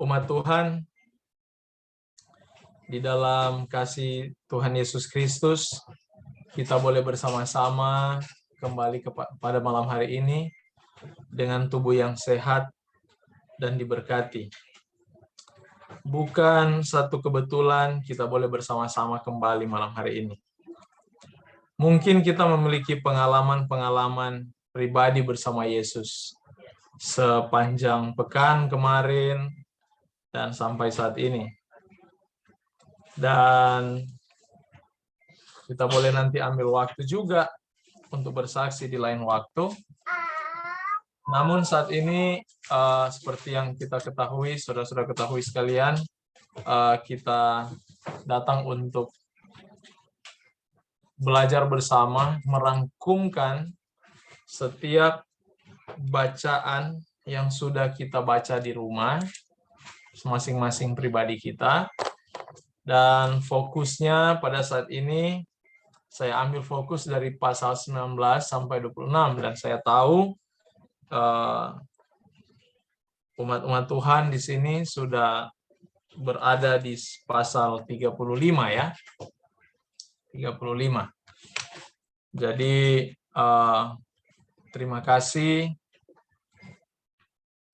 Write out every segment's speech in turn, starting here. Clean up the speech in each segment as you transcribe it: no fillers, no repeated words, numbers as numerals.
umat Tuhan, di dalam kasih Tuhan Yesus Kristus, kita boleh bersama-sama kembali pada malam hari ini dengan tubuh yang sehat dan diberkati. Bukan satu kebetulan kita boleh bersama-sama kembali malam hari ini. Mungkin kita memiliki pengalaman-pengalaman pribadi bersama Yesus sepanjang pekan kemarin dan sampai saat ini. Dan kita boleh nanti ambil waktu juga untuk bersaksi di lain waktu. Namun saat ini, seperti yang kita ketahui, saudara-saudara ketahui sekalian, kita datang untuk belajar bersama, merangkumkan setiap bacaan yang sudah kita baca di rumah, masing-masing pribadi kita. Dan fokusnya pada saat ini, saya ambil fokus dari pasal 19 sampai 26. Dan saya tahu umat-umat Tuhan di sini sudah berada di pasal 35 ya. 35. Jadi terima kasih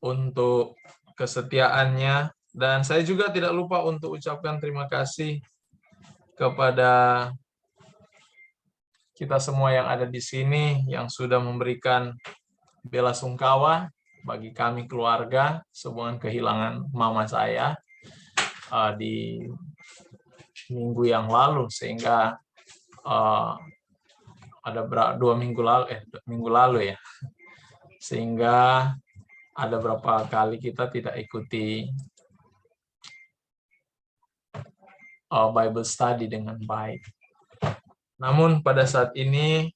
untuk kesetiaannya, dan saya juga tidak lupa untuk ucapkan terima kasih kepada kita semua yang ada di sini yang sudah memberikan bela sungkawa bagi kami keluarga sehubungan kehilangan mama saya di minggu yang lalu, sehingga ada 2 minggu lalu ya, sehingga ada beberapa kali kita tidak ikuti Bible study dengan baik. Namun pada saat ini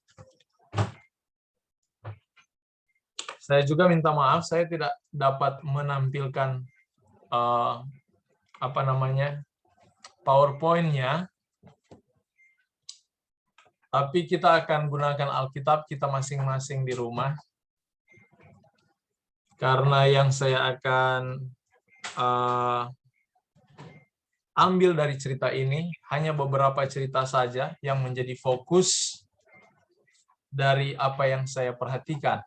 saya juga minta maaf, saya tidak dapat menampilkan PowerPoint-nya. Tapi kita akan gunakan Alkitab kita masing-masing di rumah. Karena yang saya akan ambil dari cerita ini, hanya beberapa cerita saja yang menjadi fokus dari apa yang saya perhatikan.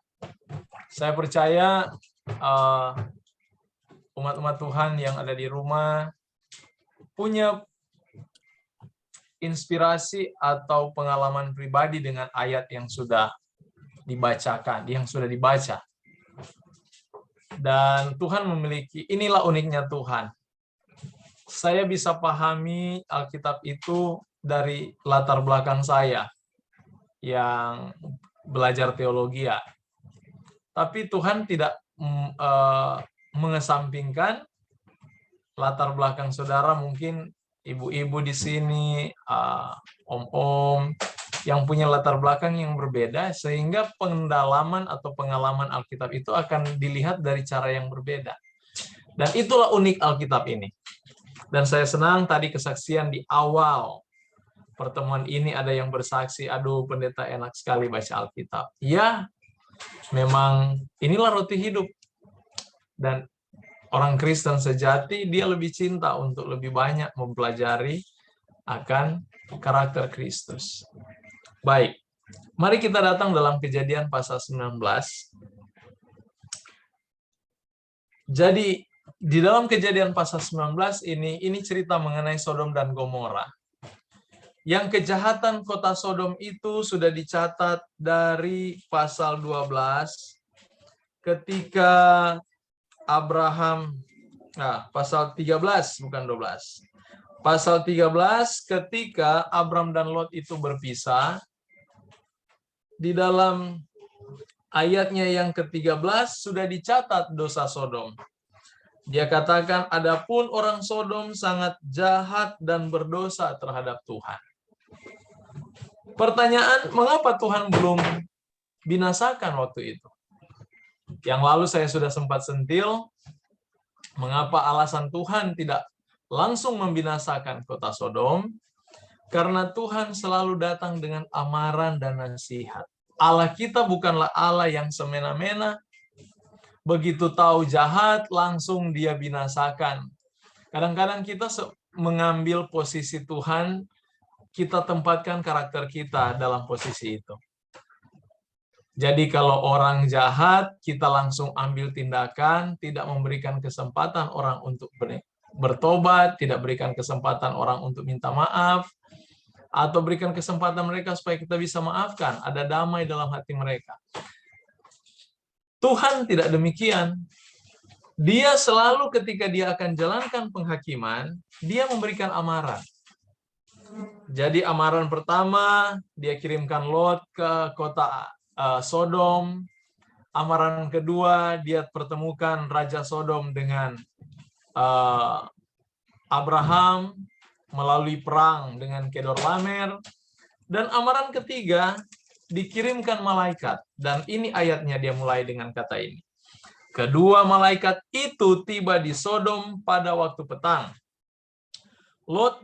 Saya percaya umat-umat Tuhan yang ada di rumah punya inspirasi atau pengalaman pribadi dengan ayat yang sudah dibacakan, yang sudah dibaca. Dan Tuhan memiliki, inilah uniknya Tuhan. Saya bisa pahami Alkitab itu dari latar belakang saya yang belajar teologi ya. Tapi Tuhan tidak mengesampingkan latar belakang saudara, mungkin ibu-ibu di sini, om-om, yang punya latar belakang yang berbeda, sehingga pendalaman atau pengalaman Alkitab itu akan dilihat dari cara yang berbeda. Dan itulah unik Alkitab ini. Dan saya senang tadi kesaksian di awal pertemuan ini ada yang bersaksi, aduh pendeta enak sekali baca Alkitab. Ya, memang inilah roti hidup. Dan orang Kristen sejati, dia lebih cinta untuk lebih banyak mempelajari akan karakter Kristus. Baik, mari kita datang dalam Kejadian pasal 19. Jadi, di dalam Kejadian pasal 19 ini cerita mengenai Sodom dan Gomora. Yang kejahatan kota Sodom itu sudah dicatat dari pasal 12 ketika Abraham, pasal 13 bukan 12. Pasal 13 ketika Abram dan Lot itu berpisah, di dalam ayatnya yang ke-13 sudah dicatat dosa Sodom. Dia katakan, adapun orang Sodom sangat jahat dan berdosa terhadap Tuhan. Pertanyaan, mengapa Tuhan belum binasakan waktu itu? Yang lalu saya sudah sempat sentil, mengapa alasan Tuhan tidak langsung membinasakan kota Sodom? Karena Tuhan selalu datang dengan amaran dan nasihat. Allah kita bukanlah Allah yang semena-mena. Begitu tahu jahat, langsung dia binasakan. Kadang-kadang kita mengambil posisi Tuhan, kita tempatkan karakter kita dalam posisi itu. Jadi kalau orang jahat, kita langsung ambil tindakan, tidak memberikan kesempatan orang untuk bertobat, tidak berikan kesempatan orang untuk minta maaf, atau berikan kesempatan mereka supaya kita bisa maafkan, ada damai dalam hati mereka. Tuhan tidak demikian. Dia selalu ketika dia akan jalankan penghakiman, dia memberikan amaran. Jadi amaran pertama, dia kirimkan Lot ke kota Sodom. Amaran kedua, dia pertemukan Raja Sodom dengan Abraham melalui perang dengan Kedorlaomer. Dan amaran ketiga, dikirimkan malaikat. Dan ini ayatnya dia mulai dengan kata ini. Kedua malaikat itu tiba di Sodom pada waktu petang. Lot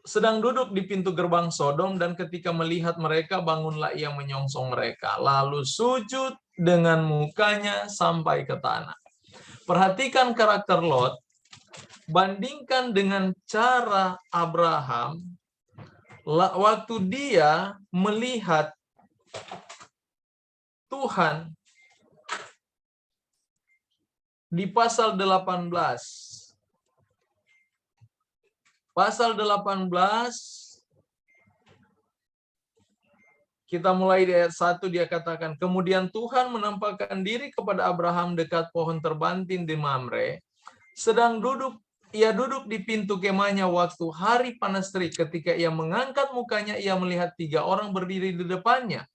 sedang duduk di pintu gerbang Sodom, dan ketika melihat mereka, bangunlah ia menyongsong mereka, lalu sujud dengan mukanya sampai ke tanah. Perhatikan karakter Lot, bandingkan dengan cara Abraham, waktu dia melihat Tuhan di pasal 18. Pasal 18, kita mulai di ayat 1, dia katakan, kemudian Tuhan menampakkan diri kepada Abraham dekat pohon terbantin di Mamre, sedang ia duduk di pintu kemahnya waktu hari panas terik. Ketika ia mengangkat mukanya, ia melihat 3 orang berdiri di depannya.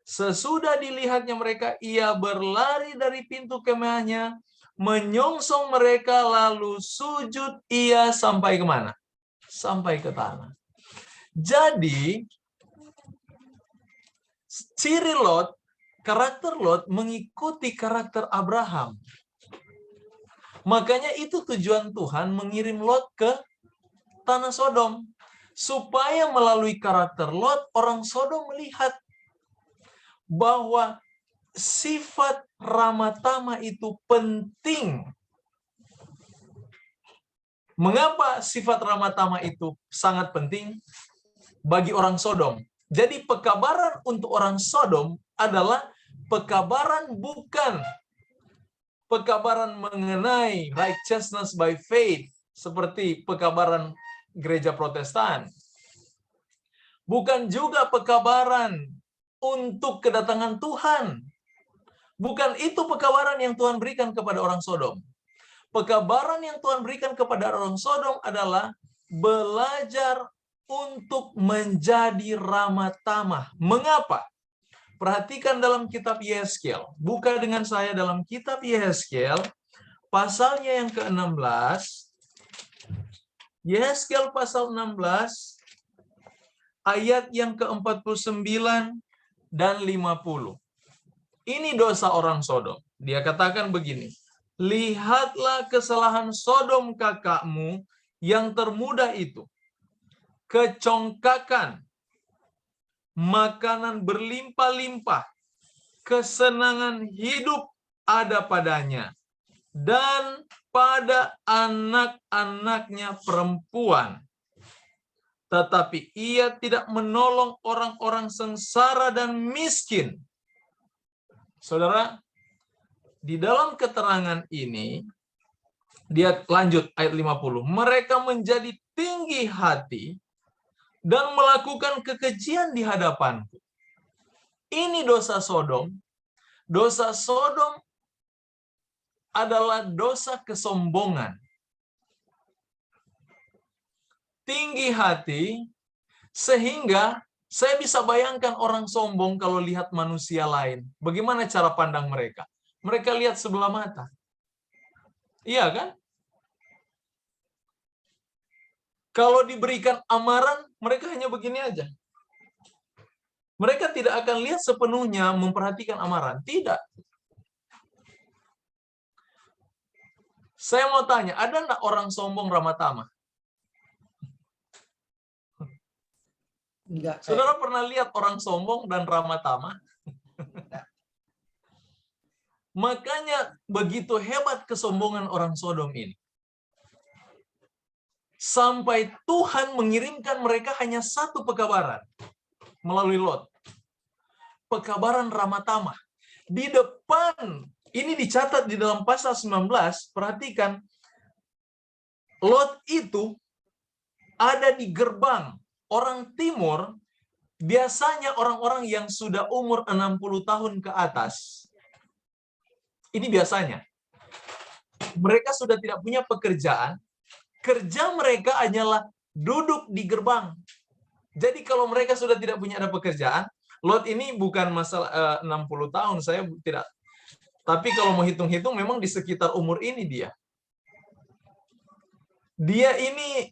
Sesudah dilihatnya mereka, ia berlari dari pintu kemahnya, menyongsong mereka, lalu sujud ia sampai kemana? Sampai ke tanah. Jadi, ciri Lot, karakter Lot mengikuti karakter Abraham. Makanya itu tujuan Tuhan mengirim Lot ke tanah Sodom. Supaya melalui karakter Lot, orang Sodom melihat bahwa sifat ramah tamah itu penting. Mengapa sifat ramah tamah itu sangat penting bagi orang Sodom? Jadi pekabaran untuk orang Sodom adalah pekabaran bukan pekabaran mengenai righteousness by faith seperti pekabaran gereja Protestan. Bukan juga pekabaran untuk kedatangan Tuhan. Bukan itu pekabaran yang Tuhan berikan kepada orang Sodom. Pekabaran yang Tuhan berikan kepada orang Sodom adalah belajar untuk menjadi ramah tamah. Mengapa? Perhatikan dalam kitab Yehezkiel. Buka dengan saya dalam kitab Yehezkiel, pasalnya yang ke-16. Yehezkiel pasal 16, ayat yang ke-49 dan 50. Ini dosa orang Sodom. Dia katakan begini, lihatlah kesalahan Sodom kakakmu yang termuda itu. Kecongkakan, makanan berlimpah-limpah, kesenangan hidup ada padanya, dan pada anak-anaknya perempuan. Tetapi ia tidak menolong orang-orang sengsara dan miskin. Saudara, di dalam keterangan ini, dia lanjut ayat 50. Mereka menjadi tinggi hati dan melakukan kekejian di hadapanku. Ini dosa Sodom. Dosa Sodom adalah dosa kesombongan. Tinggi hati, sehingga saya bisa bayangkan orang sombong kalau lihat manusia lain. Bagaimana cara pandang mereka? Mereka lihat sebelah mata. Iya kan? Kalau diberikan amaran, mereka hanya begini aja. Mereka tidak akan lihat sepenuhnya memperhatikan amaran. Tidak. Saya mau tanya, ada enggak orang sombong ramah tamah? Enggak. Saudara pernah lihat orang sombong dan ramah tamah? Makanya begitu hebat kesombongan orang Sodom ini. Sampai Tuhan mengirimkan mereka hanya satu pekabaran melalui Lot. Pekabaran ramah tamah. Di depan, ini dicatat di dalam pasal 19, perhatikan, Lot itu ada di gerbang. Orang timur, biasanya orang-orang yang sudah umur 60 tahun ke atas. Ini biasanya. Mereka sudah tidak punya pekerjaan, kerja mereka hanyalah duduk di gerbang. Jadi kalau mereka sudah tidak punya ada pekerjaan, Lot ini bukan masalah 60 tahun, saya tidak. Tapi kalau mau hitung-hitung memang di sekitar umur ini dia. Dia ini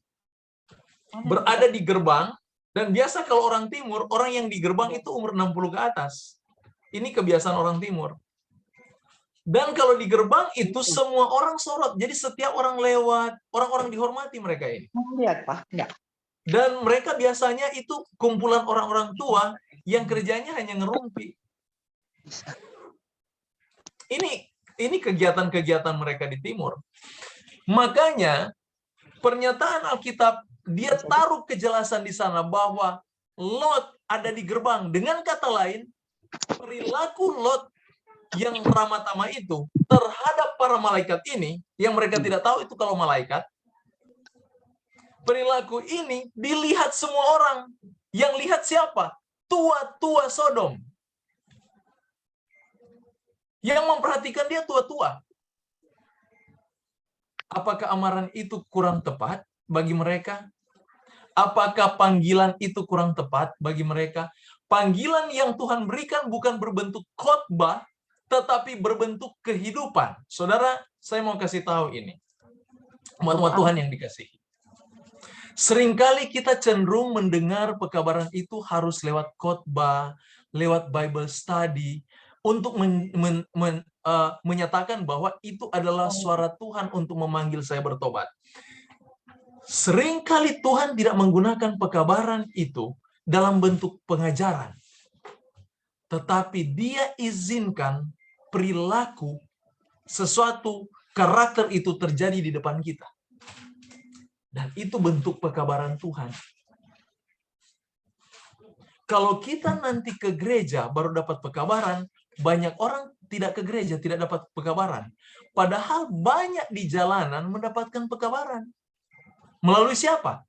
berada di gerbang, dan biasa kalau orang timur, orang yang di gerbang itu umur 60 ke atas. Ini kebiasaan orang timur. Dan kalau di gerbang itu semua orang sorot. Jadi setiap orang lewat, orang-orang dihormati mereka ini. Lihat, Pak. Enggak. Dan mereka biasanya itu kumpulan orang-orang tua yang kerjanya hanya ngerumpi. Ini kegiatan-kegiatan mereka di timur. Makanya pernyataan Alkitab, dia taruh kejelasan di sana bahwa Lot ada di gerbang. Dengan kata lain, perilaku Lot yang ramah tamah itu terhadap para malaikat ini, yang mereka tidak tahu itu kalau malaikat, perilaku ini dilihat semua orang. Yang lihat siapa? Tua-tua Sodom. Yang memperhatikan dia tua-tua. Apakah amaran itu kurang tepat bagi mereka? Apakah panggilan itu kurang tepat bagi mereka? Panggilan yang Tuhan berikan bukan berbentuk khotbah, tetapi berbentuk kehidupan. Saudara, saya mau kasih tahu ini. Umat Tuhan yang dikasihi. Seringkali kita cenderung mendengar pekabaran itu harus lewat khotbah, lewat Bible study, untuk menyatakan bahwa itu adalah suara Tuhan untuk memanggil saya bertobat. Seringkali Tuhan tidak menggunakan pekabaran itu dalam bentuk pengajaran. Tetapi dia izinkan perilaku, sesuatu, karakter itu terjadi di depan kita. Dan itu bentuk pekabaran Tuhan. Kalau kita nanti ke gereja baru dapat pekabaran, banyak orang tidak ke gereja, tidak dapat pekabaran. Padahal banyak di jalanan mendapatkan pekabaran. Melalui siapa?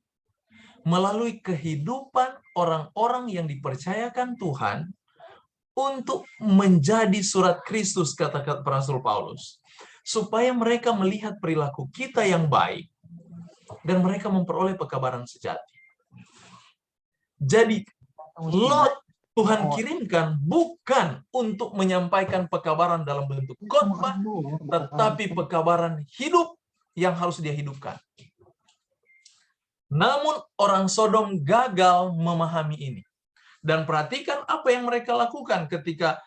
Melalui kehidupan orang-orang yang dipercayakan Tuhan untuk menjadi surat Kristus, kata Rasul Paulus. Supaya mereka melihat perilaku kita yang baik, dan mereka memperoleh pekabaran sejati. Jadi, Lot Tuhan kirimkan bukan untuk menyampaikan pekabaran dalam bentuk khotbah, tetapi pekabaran hidup yang harus dia hidupkan. Namun orang Sodom gagal memahami ini. Dan perhatikan apa yang mereka lakukan ketika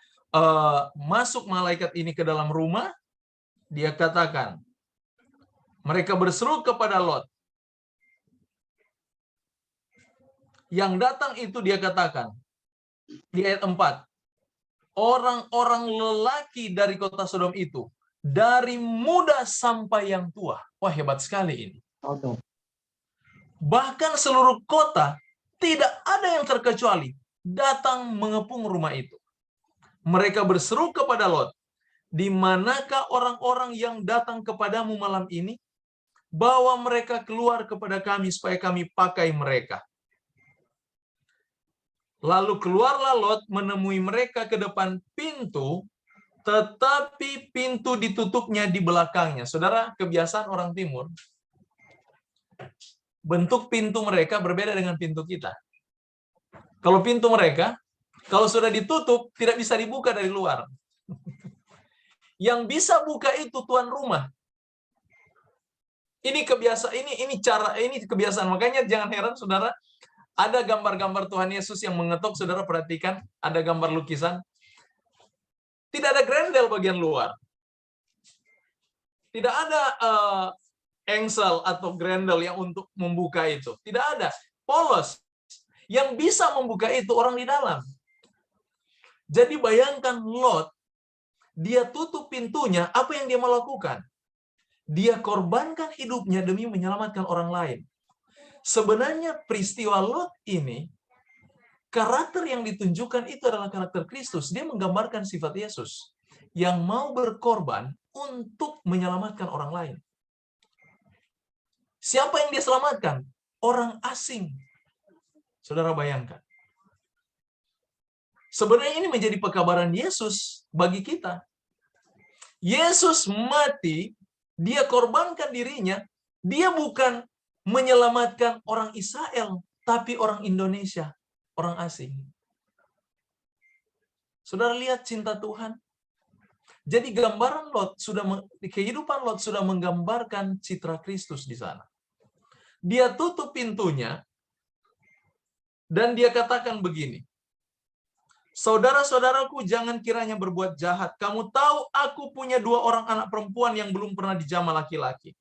masuk malaikat ini ke dalam rumah. Dia katakan, mereka berseru kepada Lot. Yang datang itu dia katakan, di ayat 4, orang-orang lelaki dari kota Sodom itu, dari muda sampai yang tua. Wah, hebat sekali ini. Bahkan seluruh kota, tidak ada yang terkecuali, datang mengepung rumah itu. Mereka berseru kepada Lot, di manakah orang-orang yang datang kepadamu malam ini? Bawa mereka keluar kepada kami supaya kami pakai mereka. Lalu keluarlah Lot menemui mereka ke depan pintu, tetapi pintu ditutupnya di belakangnya. Saudara, kebiasaan orang timur, bentuk pintu mereka berbeda dengan pintu kita. Kalau pintu mereka, kalau sudah ditutup, tidak bisa dibuka dari luar. Yang bisa buka itu tuan rumah. Ini kebiasaan, ini kebiasaan. Makanya jangan heran, saudara, ada gambar-gambar Tuhan Yesus yang mengetok, saudara perhatikan, ada gambar lukisan. Tidak ada grendel bagian luar. Tidak ada engsel atau grendel yang untuk membuka itu. Tidak ada. Polos. Yang bisa membuka itu orang di dalam. Jadi bayangkan Lot Dia tutup pintunya, apa yang dia melakukan? Dia korbankan hidupnya demi menyelamatkan orang lain. Sebenarnya peristiwa Lot ini, karakter yang ditunjukkan itu adalah karakter Kristus. Dia menggambarkan sifat Yesus yang mau berkorban untuk menyelamatkan orang lain. Siapa yang dia selamatkan? Orang asing. Saudara bayangkan. Sebenarnya ini menjadi pekabaran Yesus bagi kita. Yesus mati, dia korbankan dirinya, dia bukan menyelamatkan orang Israel, tapi orang Indonesia, orang asing. Saudara lihat cinta Tuhan. Jadi gambaran Lot kehidupan Lot sudah menggambarkan citra Kristus di sana. Dia tutup pintunya dan dia katakan begini, saudara-saudaraku, jangan kiranya berbuat jahat. Kamu tahu aku punya 2 orang anak perempuan yang belum pernah dijamah laki-laki.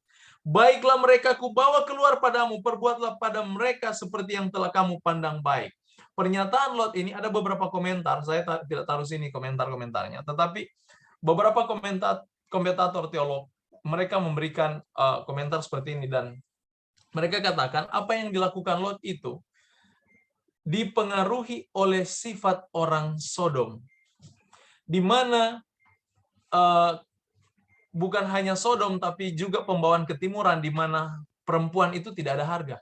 Baiklah mereka kubawa keluar padamu, perbuatlah pada mereka seperti yang telah kamu pandang baik. Pernyataan Lot ini ada beberapa komentar, saya tidak taruh sini komentar-komentarnya, tetapi beberapa komentator teolog, mereka memberikan komentar seperti ini, dan mereka katakan apa yang dilakukan Lot itu dipengaruhi oleh sifat orang Sodom, di mana bukan hanya Sodom, tapi juga pembawaan ketimuran, di mana perempuan itu tidak ada harga.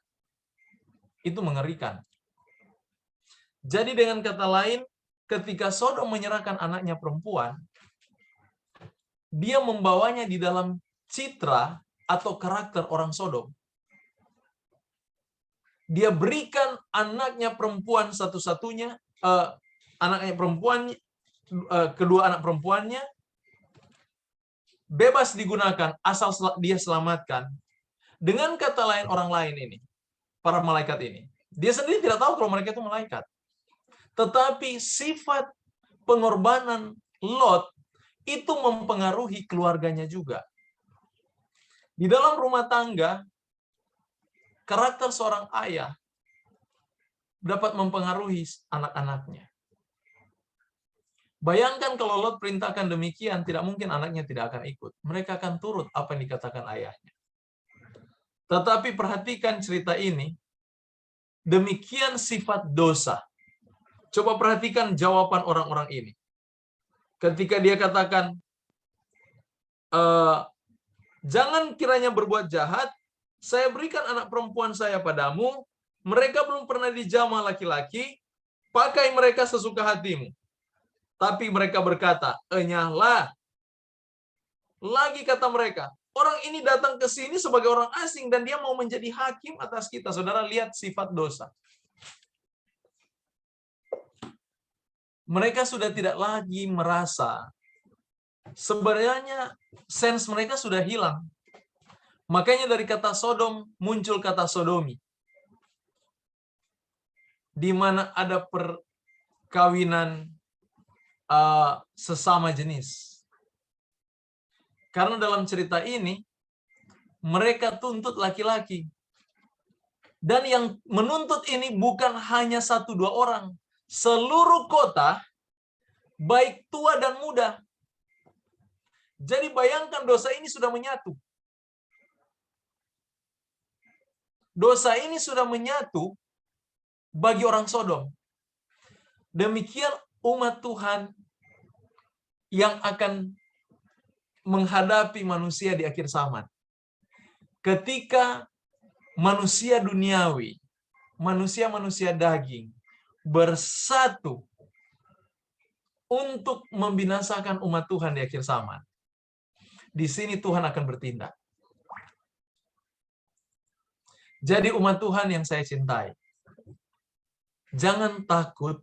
Itu mengerikan. Jadi dengan kata lain, ketika Sodom menyerahkan anaknya perempuan, dia membawanya di dalam citra atau karakter orang Sodom. Dia berikan anaknya perempuan satu-satunya, anaknya perempuan, kedua anak perempuannya, bebas digunakan asal dia selamatkan. Dengan kata lain, orang lain ini, para malaikat ini, dia sendiri tidak tahu kalau mereka itu malaikat. Tetapi sifat pengorbanan Lot itu mempengaruhi keluarganya juga. Di dalam rumah tangga, karakter seorang ayah dapat mempengaruhi anak-anaknya. Bayangkan kalau Lot perintahkan demikian, tidak mungkin anaknya tidak akan ikut. Mereka akan turut apa yang dikatakan ayahnya. Tetapi perhatikan cerita ini, demikian sifat dosa. Coba perhatikan jawaban orang-orang ini. Ketika dia katakan, jangan kiranya berbuat jahat, saya berikan anak perempuan saya padamu, mereka belum pernah dijamah laki-laki, pakai mereka sesuka hatimu. Tapi mereka berkata, enyahlah. Lagi kata mereka, orang ini datang ke sini sebagai orang asing dan dia mau menjadi hakim atas kita. Saudara lihat sifat dosa. Mereka sudah tidak lagi merasa, sebenarnya sense mereka sudah hilang. Makanya dari kata Sodom muncul kata sodomi, di mana ada perkawinan sesama jenis. Karena dalam cerita ini mereka tuntut laki-laki, dan yang menuntut ini bukan hanya 1-2 orang, seluruh kota, baik tua dan muda. Jadi bayangkan dosa ini sudah menyatu. Dosa ini sudah menyatu bagi orang Sodom. Demikian umat Tuhan yang akan menghadapi manusia di akhir zaman. Ketika manusia duniawi, manusia-manusia daging bersatu untuk membinasakan umat Tuhan di akhir zaman. Di sini Tuhan akan bertindak. Jadi umat Tuhan yang saya cintai, jangan takut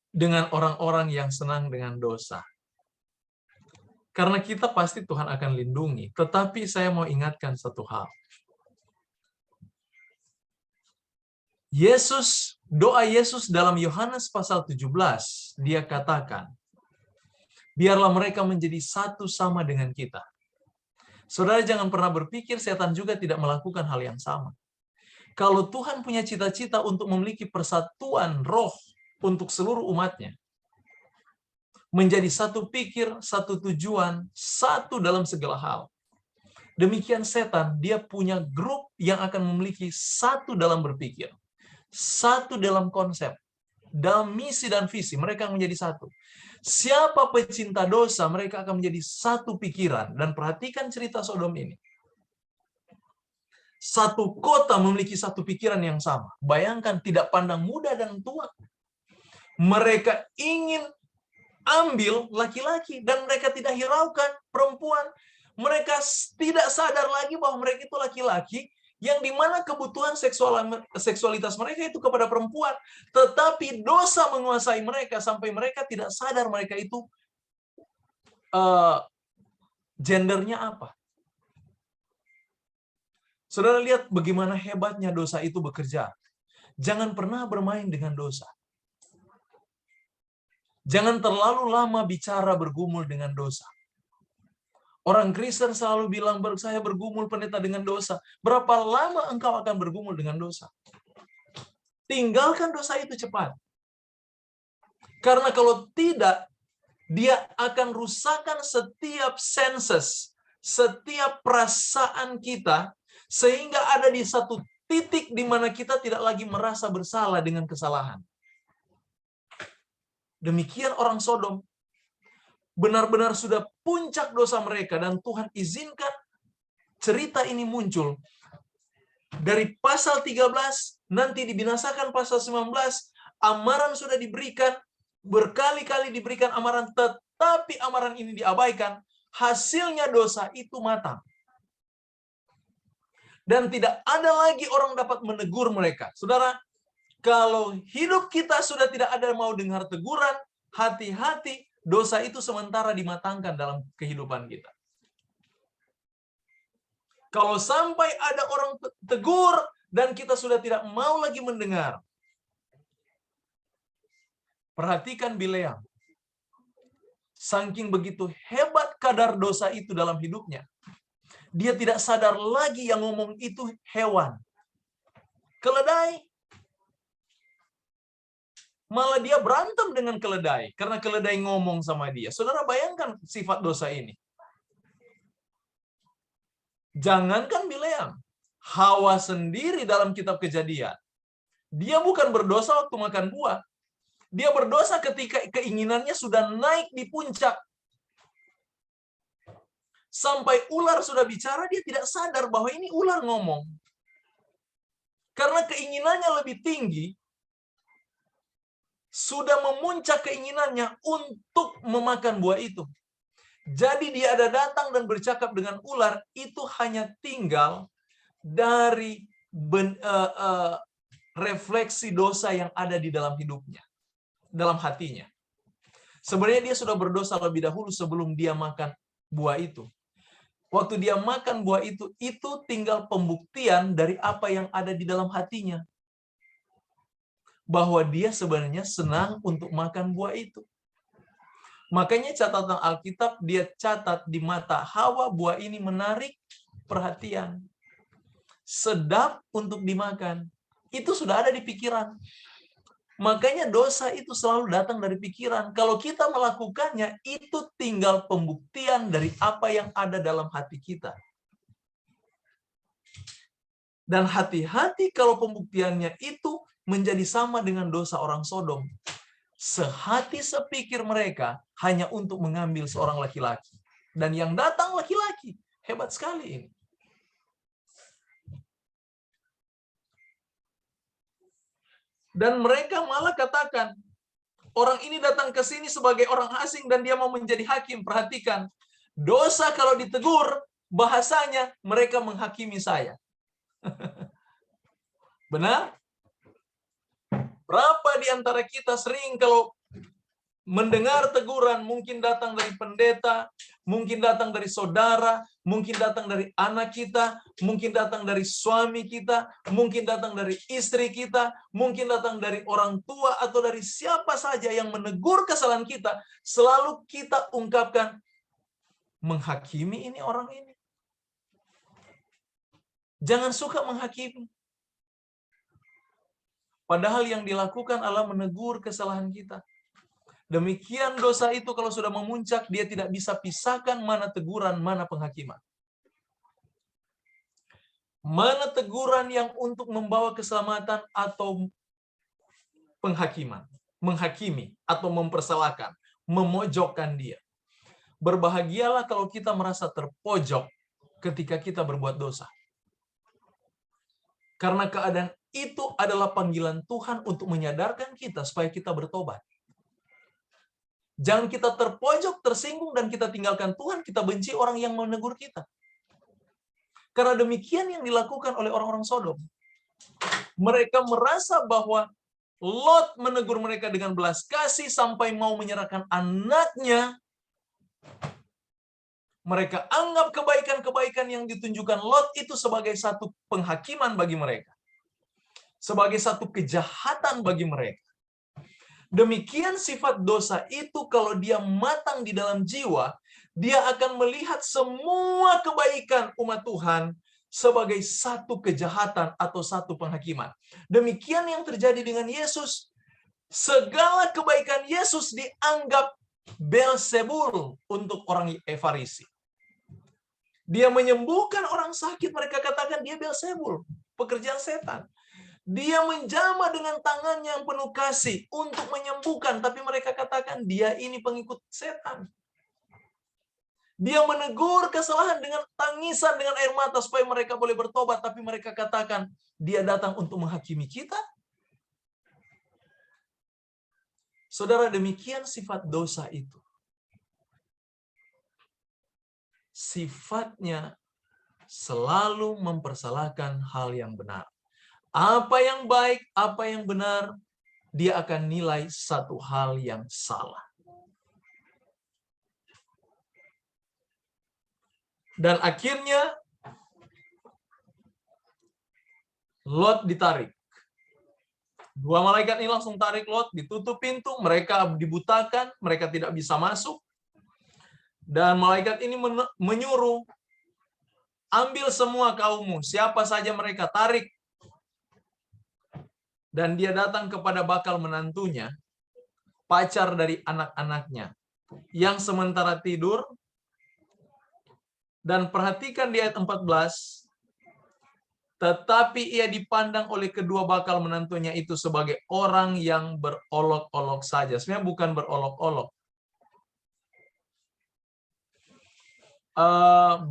dengan orang-orang yang senang dengan dosa. Karena kita pasti Tuhan akan lindungi. Tetapi saya mau ingatkan satu hal. Doa Yesus dalam Yohanes pasal 17, dia katakan, biarlah mereka menjadi satu sama dengan kita. Saudara jangan pernah berpikir setan juga tidak melakukan hal yang sama. Kalau Tuhan punya cita-cita untuk memiliki persatuan roh untuk seluruh umatnya, menjadi satu pikir, satu tujuan, satu dalam segala hal. Demikian setan, dia punya grup yang akan memiliki satu dalam berpikir, satu dalam konsep, dalam misi dan visi, mereka menjadi satu. Siapa pecinta dosa, mereka akan menjadi satu pikiran. Dan perhatikan cerita Sodom ini. Satu kota memiliki satu pikiran yang sama. Bayangkan, tidak pandang muda dan tua. Mereka ingin ambil laki-laki dan mereka tidak hiraukan perempuan. Mereka tidak sadar lagi bahwa mereka itu laki-laki yang dimana kebutuhan seksualitas mereka itu kepada perempuan. Tetapi dosa menguasai mereka sampai mereka tidak sadar mereka itu gendernya apa. Saudara lihat bagaimana hebatnya dosa itu bekerja. Jangan pernah bermain dengan dosa. Jangan terlalu lama bicara bergumul dengan dosa. Orang Kristen selalu bilang, saya bergumul pendeta dengan dosa. Berapa lama engkau akan bergumul dengan dosa? Tinggalkan dosa itu cepat. Karena kalau tidak, dia akan rusakkan setiap senses, setiap perasaan kita, sehingga ada di satu titik di mana kita tidak lagi merasa bersalah dengan kesalahan. Demikian orang Sodom. Benar-benar sudah puncak dosa mereka, dan Tuhan izinkan cerita ini muncul. Dari pasal 13, nanti dibinasakan pasal 19, amaran sudah diberikan, berkali-kali diberikan amaran, tetapi amaran ini diabaikan, hasilnya dosa itu matang. Dan tidak ada lagi orang dapat menegur mereka. Saudara, kalau hidup kita sudah tidak ada mau dengar teguran, hati-hati, dosa itu sementara dimatangkan dalam kehidupan kita. Kalau sampai ada orang tegur dan kita sudah tidak mau lagi mendengar. Perhatikan Bileam. Saking begitu hebat kadar dosa itu dalam hidupnya. Dia tidak sadar lagi yang ngomong itu hewan. Keledai. Malah dia berantem dengan keledai. Karena keledai ngomong sama dia. Saudara bayangkan sifat dosa ini. Jangankan Bileam. Hawa sendiri dalam kitab Kejadian. Dia bukan berdosa waktu makan buah. Dia berdosa ketika keinginannya sudah naik di puncak. Sampai ular sudah bicara, dia tidak sadar bahwa ini ular ngomong. Karena keinginannya lebih tinggi, sudah memuncak keinginannya untuk memakan buah itu. Jadi dia ada datang dan bercakap dengan ular, itu hanya tinggal dari refleksi dosa yang ada di dalam hidupnya, dalam hatinya. Sebenarnya dia sudah berdosa lebih dahulu sebelum dia makan buah itu. Waktu dia makan buah itu tinggal pembuktian dari apa yang ada di dalam hatinya. Bahwa dia sebenarnya senang untuk makan buah itu. Makanya catatan Alkitab, dia catat di mata Hawa, buah ini menarik perhatian. Sedap untuk dimakan. Itu sudah ada di pikiran. Makanya dosa itu selalu datang dari pikiran. Kalau kita melakukannya, itu tinggal pembuktian dari apa yang ada dalam hati kita. Dan hati-hati kalau pembuktiannya itu menjadi sama dengan dosa orang Sodom. Sehati sepikir mereka hanya untuk mengambil seorang laki-laki. Dan yang datang laki-laki. Hebat sekali ini. Dan mereka malah katakan, orang ini datang ke sini sebagai orang asing dan dia mau menjadi hakim. Perhatikan, dosa kalau ditegur, bahasanya mereka menghakimi saya. Benar? Berapa di antara kita sering kalau mendengar teguran, mungkin datang dari pendeta, mungkin datang dari saudara, mungkin datang dari anak kita, mungkin datang dari suami kita, mungkin datang dari istri kita, mungkin datang dari orang tua atau dari siapa saja yang menegur kesalahan kita, selalu kita ungkapkan, menghakimi ini orang ini. Jangan suka menghakimi. Padahal yang dilakukan adalah menegur kesalahan kita. Demikian dosa itu kalau sudah memuncak, dia tidak bisa pisahkan mana teguran, mana penghakiman. Mana teguran yang untuk membawa keselamatan atau penghakiman. Menghakimi atau mempersalahkan, memojokkan dia. Berbahagialah kalau kita merasa terpojok ketika kita berbuat dosa. Karena keadaan itu adalah panggilan Tuhan untuk menyadarkan kita supaya kita bertobat. Jangan kita terpojok, tersinggung, dan kita tinggalkan Tuhan, kita benci orang yang menegur kita. Karena demikian yang dilakukan oleh orang-orang Sodom. Mereka merasa bahwa Lot menegur mereka dengan belas kasih sampai mau menyerahkan anaknya. Mereka anggap kebaikan-kebaikan yang ditunjukkan Lot itu sebagai satu penghakiman bagi mereka. Sebagai satu kejahatan bagi mereka. Demikian sifat dosa itu kalau dia matang di dalam jiwa, dia akan melihat semua kebaikan umat Tuhan sebagai satu kejahatan atau satu penghakiman. Demikian yang terjadi dengan Yesus. Segala kebaikan Yesus dianggap Beelzebul untuk orang Farisi. Dia menyembuhkan orang sakit, mereka katakan dia Beelzebul, pekerjaan setan. Dia menjamah dengan tangannya yang penuh kasih untuk menyembuhkan, tapi mereka katakan dia ini pengikut setan. Dia menegur kesalahan dengan tangisan, dengan air mata supaya mereka boleh bertobat, tapi mereka katakan dia datang untuk menghakimi kita. Saudara, demikian sifat dosa itu. Sifatnya selalu mempersalahkan hal yang benar. Apa yang baik, apa yang benar, dia akan nilai satu hal yang salah. Dan akhirnya Lot ditarik. Dua malaikat ini langsung tarik Lot, ditutup pintu, mereka dibutakan, mereka tidak bisa masuk. Dan malaikat ini menyuruh, ambil semua kaummu, siapa saja mereka, tarik. Dan dia datang kepada bakal menantunya, pacar dari anak-anaknya, yang sementara tidur. Dan perhatikan di ayat 14, tetapi ia dipandang oleh kedua bakal menantunya itu sebagai orang yang berolok-olok saja. Sebenarnya bukan berolok-olok.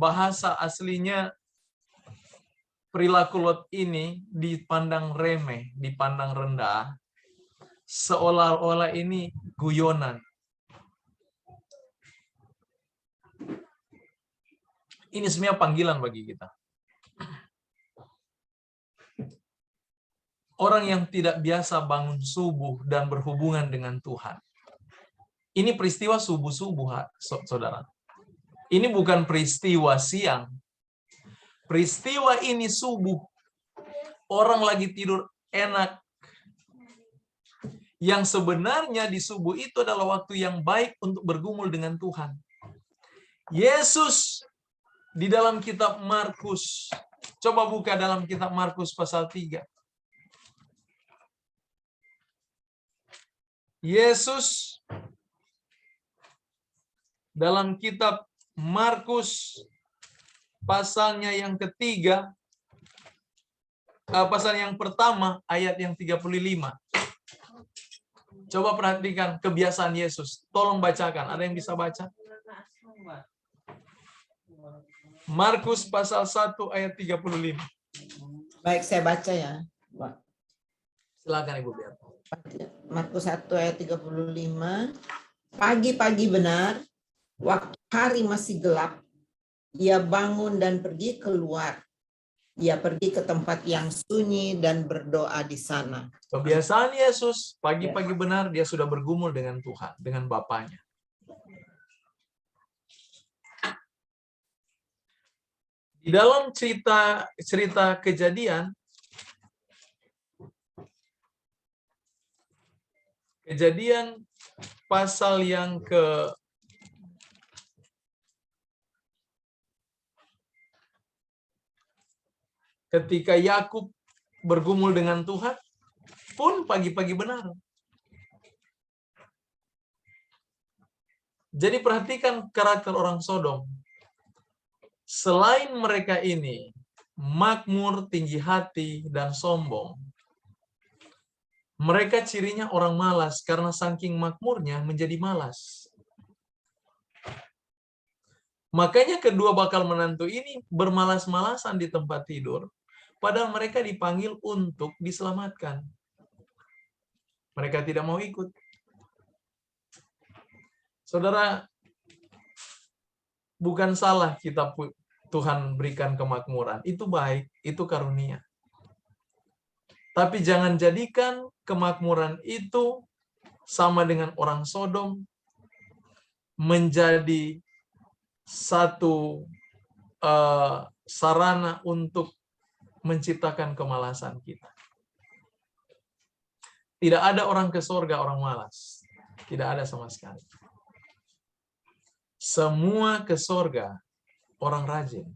Bahasa aslinya, perilaku Lot ini dipandang remeh, dipandang rendah, seolah-olah ini guyonan. Ini sebenarnya panggilan bagi kita. Orang yang tidak biasa bangun subuh dan berhubungan dengan Tuhan. Ini peristiwa subuh-subuh, saudara. Ini bukan peristiwa siang. Peristiwa ini subuh. Orang lagi tidur enak. Yang sebenarnya di subuh itu adalah waktu yang baik untuk bergumul dengan Tuhan. Yesus di dalam kitab Markus. Coba buka dalam kitab Markus pasal 3. Yesus dalam kitab Markus pasalnya yang ketiga, pasal yang pertama ayat yang 35. Coba perhatikan kebiasaan Yesus. Tolong bacakan. Ada yang bisa baca? Markus pasal 1 ayat 35. Baik, saya baca ya. Silakan Ibu Beat. Markus 1 ayat 35. Pagi-pagi benar, waktu hari masih gelap, ia bangun dan pergi keluar. Ia pergi ke tempat yang sunyi dan berdoa di sana. Kebiasaan Yesus, pagi-pagi benar dia sudah bergumul dengan Tuhan, dengan Bapaknya. Di dalam cerita Kejadian pasal yang ketika Yakub bergumul dengan Tuhan pun pagi-pagi benar. Jadi perhatikan karakter orang Sodom. Selain mereka ini makmur, tinggi hati, dan sombong, mereka cirinya orang malas karena saking makmurnya menjadi malas. Makanya kedua bakal menantu ini bermalas-malasan di tempat tidur, padahal mereka dipanggil untuk diselamatkan. Mereka tidak mau ikut. Saudara, bukan salah kita Tuhan berikan kemakmuran. Itu baik, itu karunia. Tapi jangan jadikan kemakmuran itu sama dengan orang Sodom menjadi satu sarana untuk menciptakan kemalasan kita. Tidak ada orang ke surga orang malas. Tidak ada sama sekali. Semua ke surga orang rajin.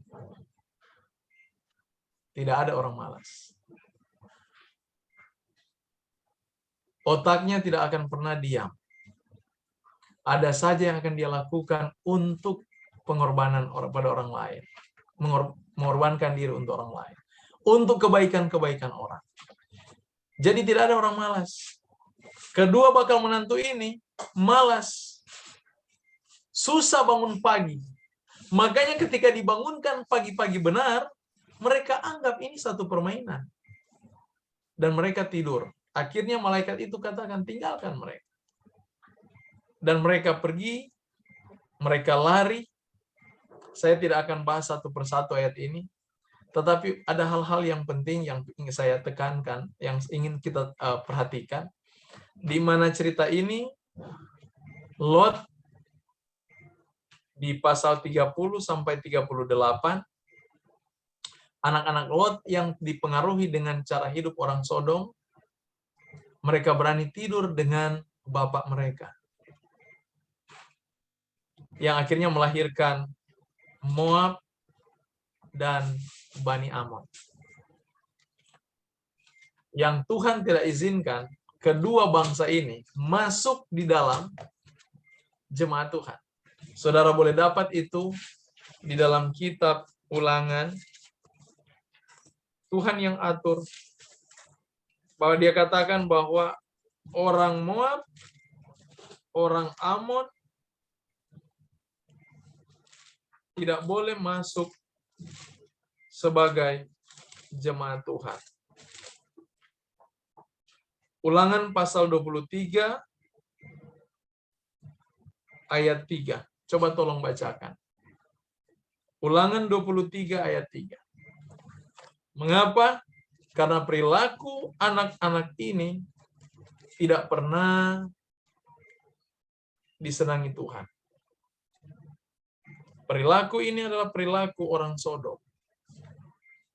Tidak ada orang malas. Otaknya tidak akan pernah diam. Ada saja yang akan dia lakukan untuk pengorbanan pada orang lain. Mengorbankan diri untuk orang lain. Untuk kebaikan-kebaikan orang. Jadi tidak ada orang malas. Kedua bakal menantu ini malas. Susah bangun pagi. Makanya ketika dibangunkan pagi-pagi benar, mereka anggap ini satu permainan. Dan mereka tidur. Akhirnya malaikat itu katakan, tinggalkan mereka. Dan mereka pergi, mereka lari. Saya tidak akan bahas satu persatu ayat ini. Tetapi ada hal-hal yang penting yang ingin saya tekankan, yang ingin kita perhatikan. Di mana cerita ini, Lot di pasal 30 sampai 38, anak-anak Lot yang dipengaruhi dengan cara hidup orang Sodom, mereka berani tidur dengan bapak mereka. Yang akhirnya melahirkan Moab dan Bani Amon. Yang Tuhan tidak izinkan kedua bangsa ini masuk di dalam jemaat Tuhan. Saudara boleh dapat itu di dalam kitab Ulangan. Tuhan yang atur bahwa dia katakan bahwa orang Moab, orang Amon tidak boleh masuk sebagai jemaat Tuhan. Ulangan pasal 23 ayat 3. Coba tolong bacakan. Ulangan 23 ayat 3. Mengapa? Karena perilaku anak-anak ini tidak pernah disenangi Tuhan. Perilaku ini adalah perilaku orang Sodom.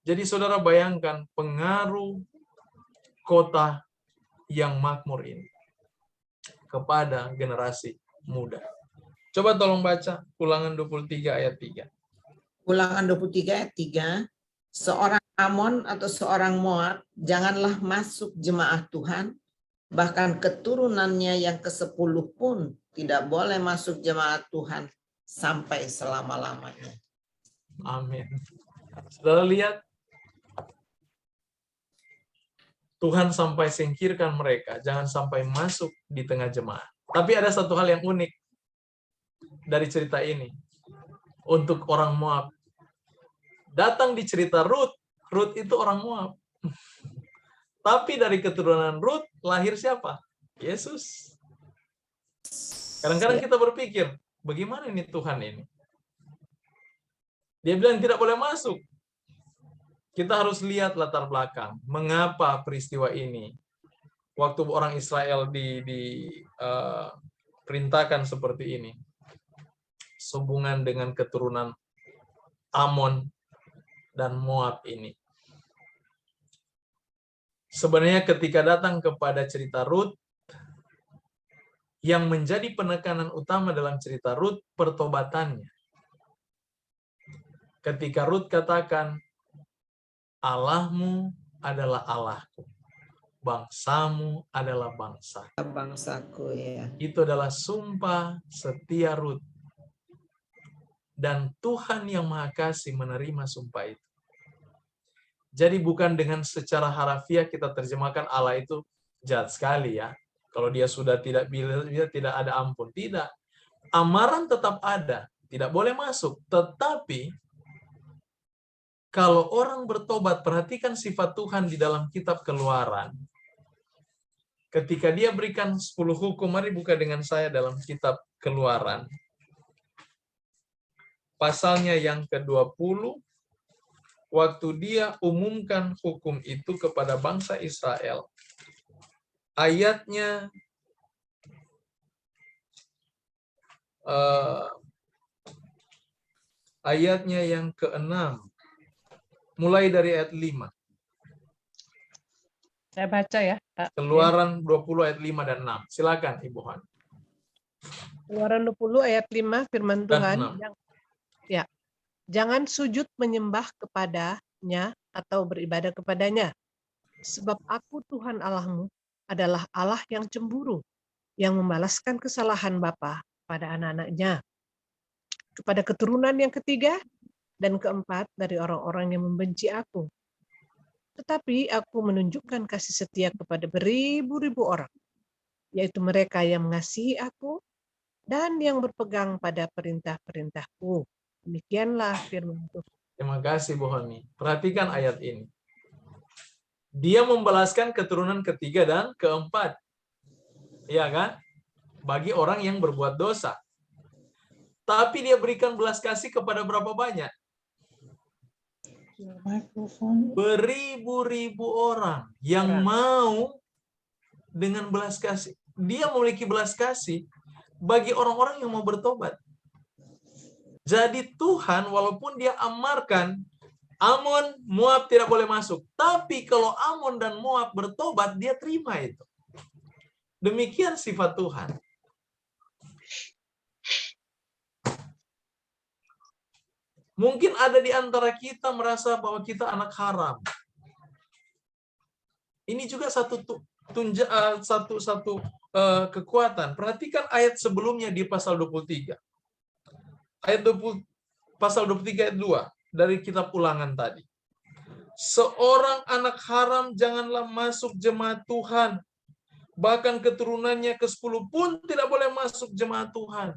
Jadi saudara bayangkan pengaruh kota yang makmur ini kepada generasi muda. Coba tolong baca Ulangan 23 ayat 3. Ulangan 23 ayat 3. Seorang Amon atau seorang Moab janganlah masuk jemaah Tuhan, bahkan keturunannya yang ke-10 pun tidak boleh masuk jemaat Tuhan sampai selama-lamanya. Amin. Saudara lihat, Tuhan sampai singkirkan mereka, jangan sampai masuk di tengah jemaat. Tapi ada satu hal yang unik dari cerita ini. Untuk orang Moab. Datang di cerita Rut, Rut itu orang Moab. Tapi dari keturunan Rut, lahir siapa? Yesus. Kadang-kadang kita berpikir, bagaimana ini Tuhan ini? Dia bilang tidak boleh masuk. Kita harus lihat latar belakang. Mengapa peristiwa ini? Waktu orang Israel diperintahkan seperti ini. Sehubungan dengan keturunan Amon dan Moab ini. Sebenarnya ketika datang kepada cerita Rut, yang menjadi penekanan utama dalam cerita Rut, pertobatannya. Ketika Rut katakan, Allahmu adalah Allahku, bangsamu adalah bangsa. Bangsaku, ya. Itu adalah sumpah setia Rut. Dan Tuhan yang Maha Kasih menerima sumpah itu. Jadi bukan dengan secara harafiah kita terjemahkan Allah itu jahat sekali ya. Kalau dia sudah tidak ada ampun. Tidak. Amaran tetap ada. Tidak boleh masuk. Tetapi kalau orang bertobat, perhatikan sifat Tuhan di dalam kitab Keluaran. Ketika dia berikan 10 hukum, mari buka dengan saya dalam kitab Keluaran. Pasalnya yang ke-20, waktu dia umumkan hukum itu kepada bangsa Israel. Ayatnya yang ke-6. Mulai dari ayat 5. Saya baca ya, Pak. Keluaran 20 ayat 5 dan 6. Silakan Ibu Han. Keluaran 20 ayat 5 firman Tuhan. Ya. Jangan sujud menyembah kepadanya atau beribadah kepadanya. Sebab aku Tuhan Allahmu adalah Allah yang cemburu, yang membalaskan kesalahan bapa pada anak-anaknya, kepada keturunan yang ketiga dan keempat dari orang-orang yang membenci aku. Tetapi aku menunjukkan kasih setia kepada beribu-ribu orang, yaitu mereka yang mengasihi aku dan yang berpegang pada perintah-perintahku. Demikianlah firman Tuhan. Terima kasih Bu Honi. Perhatikan ayat ini. Dia membalaskan keturunan ketiga dan keempat. Iya kan? Bagi orang yang berbuat dosa. Tapi dia berikan belas kasih kepada berapa banyak? Beribu-ribu orang yang mau dengan belas kasih. Dia memiliki belas kasih bagi orang-orang yang mau bertobat. Jadi Tuhan walaupun dia amarkan Amon, Moab tidak boleh masuk. Tapi kalau Amon dan Moab bertobat, dia terima itu. Demikian sifat Tuhan. Mungkin ada di antara kita merasa bahwa kita anak haram. Ini juga satu kekuatan. Perhatikan ayat sebelumnya di pasal 23. Pasal 23 ayat 2 dari kitab Ulangan tadi. Seorang anak haram janganlah masuk jemaat Tuhan. Bahkan keturunannya ke-10 pun tidak boleh masuk jemaat Tuhan.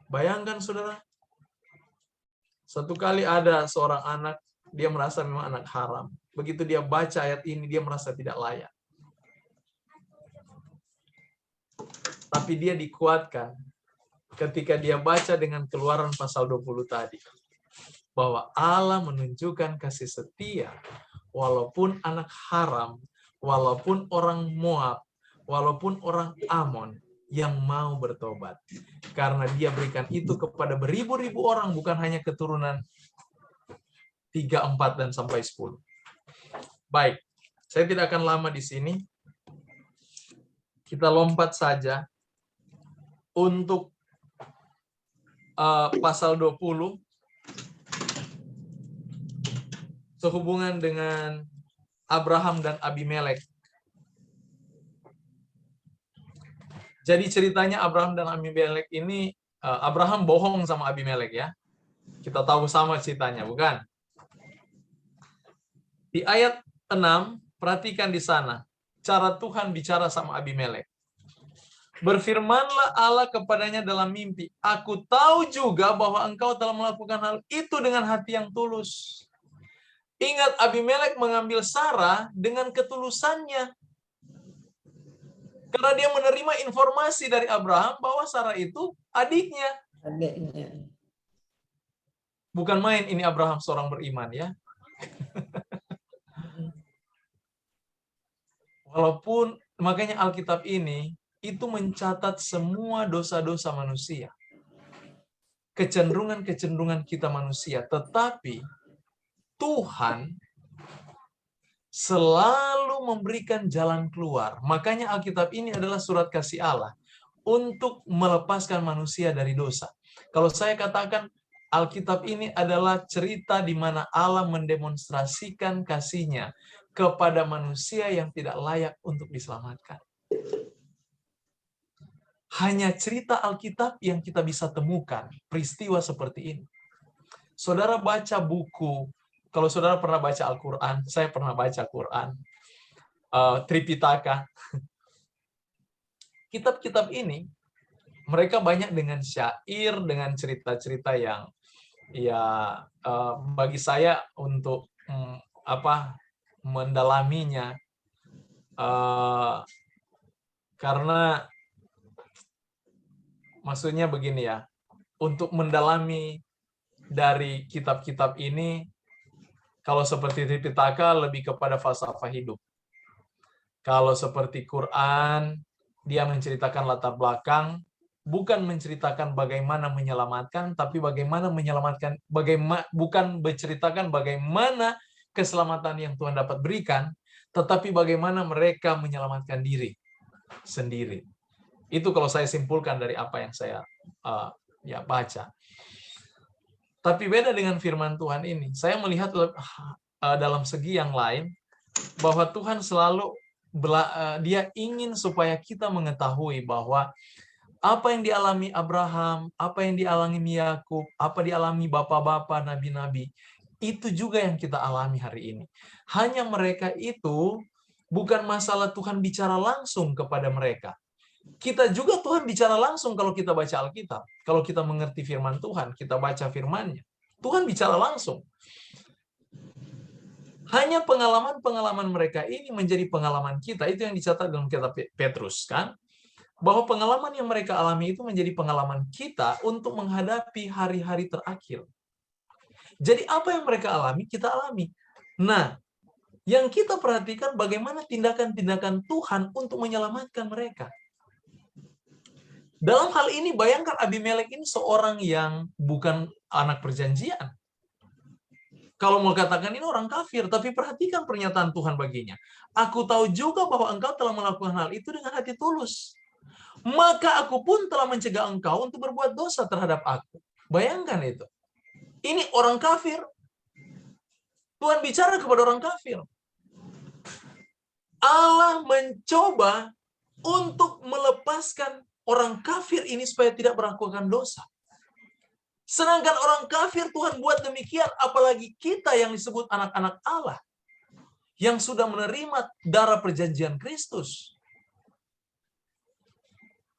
Bayangkan saudara. Satu kali ada seorang anak, dia merasa memang anak haram. Begitu dia baca ayat ini, dia merasa tidak layak. Tapi dia dikuatkan ketika dia baca dengan Keluaran pasal 20 tadi. Bahwa Allah menunjukkan kasih setia, walaupun anak haram, walaupun orang Moab, walaupun orang Amon yang mau bertobat. Karena dia berikan itu kepada beribu-ribu orang, bukan hanya keturunan 3, 4, dan sampai 10. Baik, saya tidak akan lama di sini. Kita lompat saja untuk pasal 20 sehubungan dengan Abraham dan Abimelek. Jadi ceritanya Abraham dan Abimelek ini, Abraham bohong sama Abimelek ya. Kita tahu sama ceritanya, bukan? Di ayat 6, perhatikan di sana. Cara Tuhan bicara sama Abimelek. Berfirmanlah Allah kepadanya dalam mimpi, aku tahu juga bahwa engkau telah melakukan hal itu dengan hati yang tulus. Ingat, Abimelek mengambil Sarah dengan ketulusannya. Karena dia menerima informasi dari Abraham bahwa Sarah itu adiknya. Bukan main ini Abraham seorang beriman ya. Walaupun, makanya Alkitab ini itu mencatat semua dosa-dosa manusia. Kecenderungan-kecenderungan kita manusia. Tetapi Tuhan selalu memberikan jalan keluar. Makanya Alkitab ini adalah surat kasih Allah untuk melepaskan manusia dari dosa. Kalau saya katakan Alkitab ini adalah cerita di mana Allah mendemonstrasikan kasih-Nya kepada manusia yang tidak layak untuk diselamatkan. Hanya cerita Alkitab yang kita bisa temukan peristiwa seperti ini. Saudara baca buku, kalau saudara pernah baca Al-Quran, saya pernah baca Quran, Tripitaka. Kitab-kitab ini, mereka banyak dengan syair, dengan cerita-cerita yang bagi saya untuk mendalaminya, karena maksudnya begini ya, untuk mendalami dari kitab-kitab ini, kalau seperti Tripitaka lebih kepada falsafah hidup. Kalau seperti Quran, dia menceritakan latar belakang, bukan menceritakan bagaimana menyelamatkan, tapi bagaimana menyelamatkan, bukan menceritakan bagaimana keselamatan yang Tuhan dapat berikan, tetapi bagaimana mereka menyelamatkan diri sendiri. Itu kalau saya simpulkan dari apa yang saya baca. Tapi beda dengan firman Tuhan ini. Saya melihat dalam segi yang lain, bahwa Tuhan selalu dia ingin supaya kita mengetahui bahwa apa yang dialami Abraham, apa yang dialami Yakub, apa dialami bapak-bapak, nabi-nabi, itu juga yang kita alami hari ini. Hanya mereka itu bukan masalah Tuhan bicara langsung kepada mereka. Kita juga Tuhan bicara langsung kalau kita baca Alkitab. Kalau kita mengerti firman Tuhan, kita baca firman-Nya. Tuhan bicara langsung. Hanya pengalaman-pengalaman mereka ini menjadi pengalaman kita. Itu yang dicatat dalam kitab Petrus, kan? Bahwa pengalaman yang mereka alami itu menjadi pengalaman kita untuk menghadapi hari-hari terakhir. Jadi apa yang mereka alami, kita alami. Nah, yang kita perhatikan bagaimana tindakan-tindakan Tuhan untuk menyelamatkan mereka. Dalam hal ini, bayangkan Abimelek ini seorang yang bukan anak perjanjian. Kalau mau katakan ini orang kafir, tapi perhatikan pernyataan Tuhan baginya. Aku tahu juga bahwa engkau telah melakukan hal itu dengan hati tulus. Maka aku pun telah mencegah engkau untuk berbuat dosa terhadap aku. Bayangkan itu. Ini orang kafir. Tuhan bicara kepada orang kafir. Allah mencoba untuk melepaskan orang kafir ini supaya tidak melakukan dosa. Sedangkan orang kafir Tuhan buat demikian, apalagi kita yang disebut anak-anak Allah, yang sudah menerima darah perjanjian Kristus.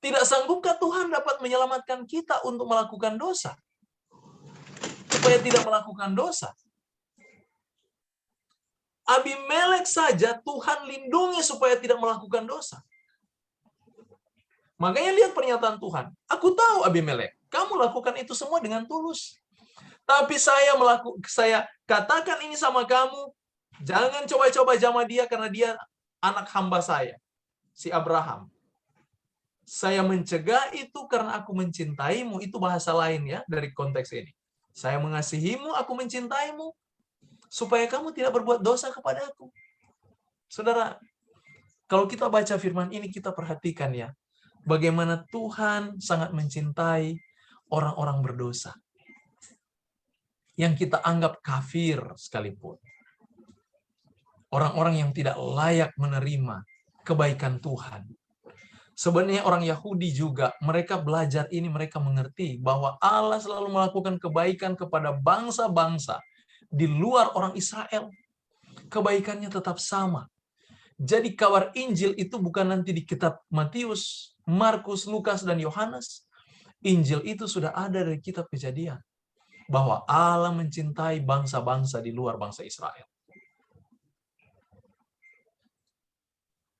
Tidak sanggupkah Tuhan dapat menyelamatkan kita untuk melakukan dosa? Supaya tidak melakukan dosa. Abimelek saja Tuhan lindungi supaya tidak melakukan dosa. Makanya lihat pernyataan Tuhan. Aku tahu Abimelek, kamu lakukan itu semua dengan tulus. Tapi saya katakan ini sama kamu, jangan coba-coba jamah dia karena dia anak hamba saya, si Abraham. Saya mencegah itu karena aku mencintaimu. Itu bahasa lain ya dari konteks ini. Saya mengasihimu, aku mencintaimu, supaya kamu tidak berbuat dosa kepada aku. Saudara, kalau kita baca firman ini, kita perhatikan ya, bagaimana Tuhan sangat mencintai orang-orang berdosa. Yang kita anggap kafir sekalipun. Orang-orang yang tidak layak menerima kebaikan Tuhan. Sebenarnya orang Yahudi juga, mereka belajar ini, mereka mengerti bahwa Allah selalu melakukan kebaikan kepada bangsa-bangsa di luar orang Israel. Kebaikannya tetap sama. Jadi kabar Injil itu bukan nanti di kitab Matius, Markus, Lukas, dan Yohanes. Injil itu sudah ada dari kitab Kejadian. Bahwa Allah mencintai bangsa-bangsa di luar bangsa Israel.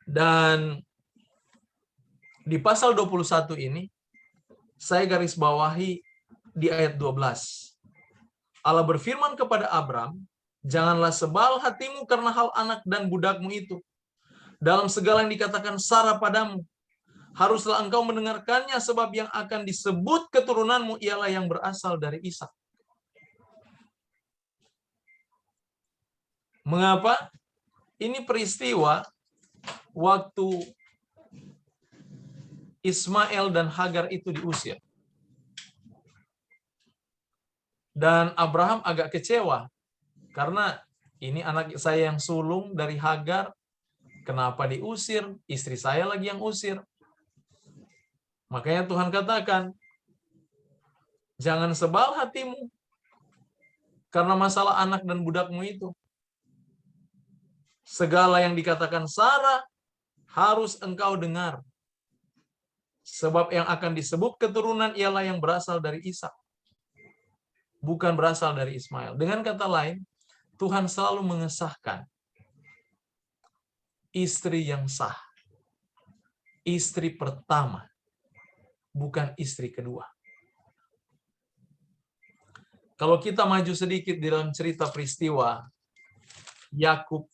Dan di pasal 21 ini, saya garis bawahi di ayat 12. Allah berfirman kepada Abram, janganlah sebal hatimu karena hal anak dan budakmu itu. Dalam segala yang dikatakan Sarah padamu, haruslah engkau mendengarkannya sebab yang akan disebut keturunanmu ialah yang berasal dari Ishak. Mengapa? Ini peristiwa waktu Ismail dan Hagar itu diusir. Dan Abraham agak kecewa karena ini anak saya yang sulung dari Hagar, kenapa diusir? Istri saya lagi yang usir. Makanya Tuhan katakan, jangan sebal hatimu karena masalah anak dan budakmu itu. Segala yang dikatakan Sarah harus engkau dengar. Sebab yang akan disebut keturunan ialah yang berasal dari Ishak, bukan berasal dari Ismail. Dengan kata lain, Tuhan selalu mengesahkan istri yang sah. Istri pertama, bukan istri kedua. Kalau kita maju sedikit di dalam cerita peristiwa Yakub,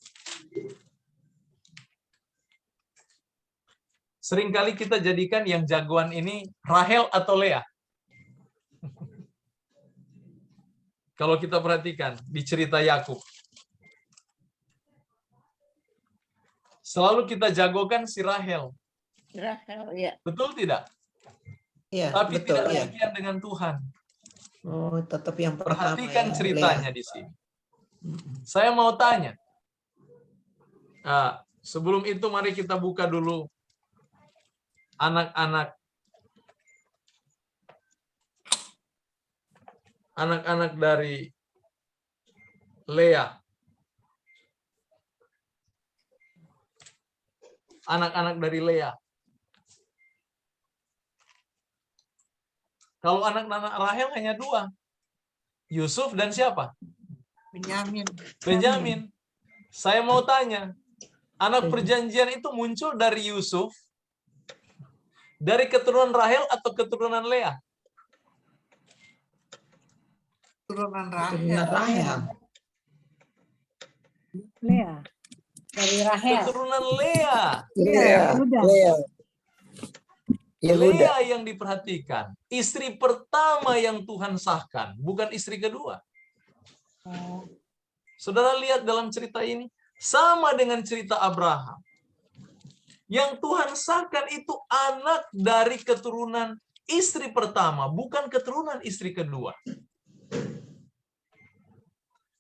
seringkali kita jadikan yang jagoan ini Rahel atau Lea. Kalau kita perhatikan di cerita Yakub, selalu kita jagokan si Rahel. Rahel, ya. Betul tidak? Iya, Tapi betul, tidak ya. demikian dengan Tuhan. Oh, tetap yang pertama. Perhatikan ya, ceritanya Lea. di sini. Saya mau tanya. Sebelum itu mari kita buka dulu anak-anak dari Lea. Anak-anak dari Lea. Kalau anak-anak Rahel hanya 2. Yusuf dan siapa? Benyamin. Saya mau tanya, anak perjanjian itu muncul dari Yusuf, dari keturunan Rahel atau keturunan Lea? Keturunan Keturunan Rahel. Lea. Dari Rahel. Keturunan Lea. Yehuda. Lea yang diperhatikan. Istri pertama yang Tuhan sahkan, bukan istri kedua. Saudara lihat dalam cerita ini, sama dengan cerita Abraham. Yang Tuhan sahkan itu anak dari keturunan istri pertama, bukan keturunan istri kedua.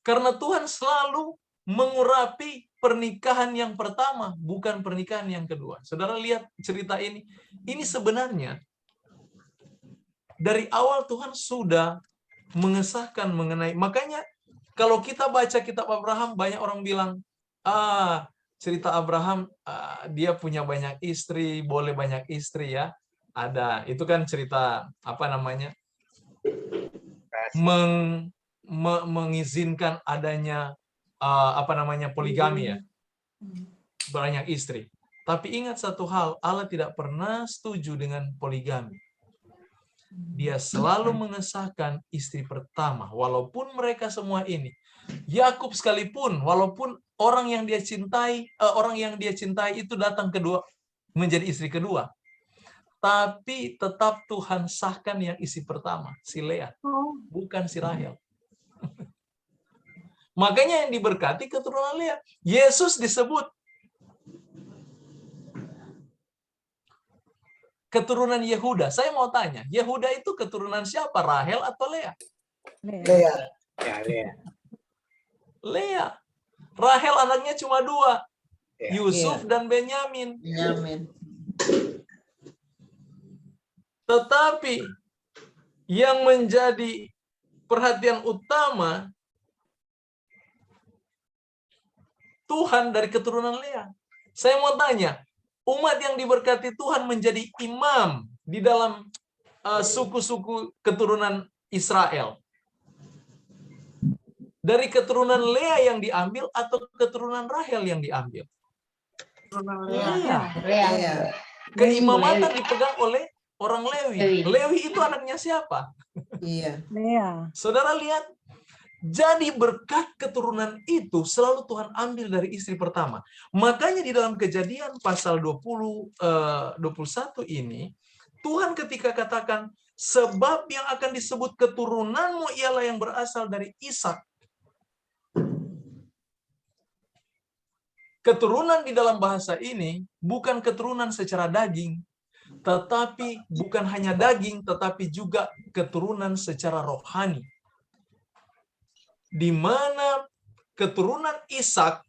Karena Tuhan selalu mengurapi pernikahan yang pertama, bukan pernikahan yang kedua. Saudara lihat cerita ini. Ini sebenarnya dari awal Tuhan sudah mengesahkan mengenai, makanya kalau kita baca kitab Abraham, banyak orang bilang, cerita Abraham, dia punya banyak istri, boleh banyak istri ya. Ada, itu kan cerita, mengizinkan adanya, poligami ya. Banyak istri. Tapi ingat satu hal, Allah tidak pernah setuju dengan poligami. Dia selalu mengesahkan istri pertama, walaupun mereka semua ini. Yakub sekalipun, walaupun orang yang dia cintai itu datang kedua menjadi istri kedua, tapi tetap Tuhan sahkan yang istri pertama, si Lea, bukan si Rahel. Makanya yang diberkati keturunan Lea. Yesus disebut keturunan Yehuda. Saya mau tanya, Yehuda itu keturunan siapa? Rahel atau Lea? Lea. Lea. Rahel anaknya cuma 2. Yusuf dan Benyamin. Tetapi yang menjadi perhatian utama Tuhan dari keturunan Lea. Saya mau tanya, umat yang diberkati Tuhan menjadi imam di dalam suku-suku keturunan Israel. Dari keturunan Lea yang diambil atau keturunan Rahel yang diambil? Lea. Keimamatan dipegang oleh orang Lewi. Lewi itu anaknya siapa? Iya. Lea. Saudara lihat, jadi berkat keturunan itu selalu Tuhan ambil dari istri pertama. Makanya di dalam Kejadian pasal 21 ini, Tuhan ketika katakan, sebab yang akan disebut keturunanmu ialah yang berasal dari Ishak. Keturunan di dalam bahasa ini bukan keturunan secara daging, tetapi bukan hanya daging, tetapi juga keturunan secara rohani. di mana keturunan Ishak,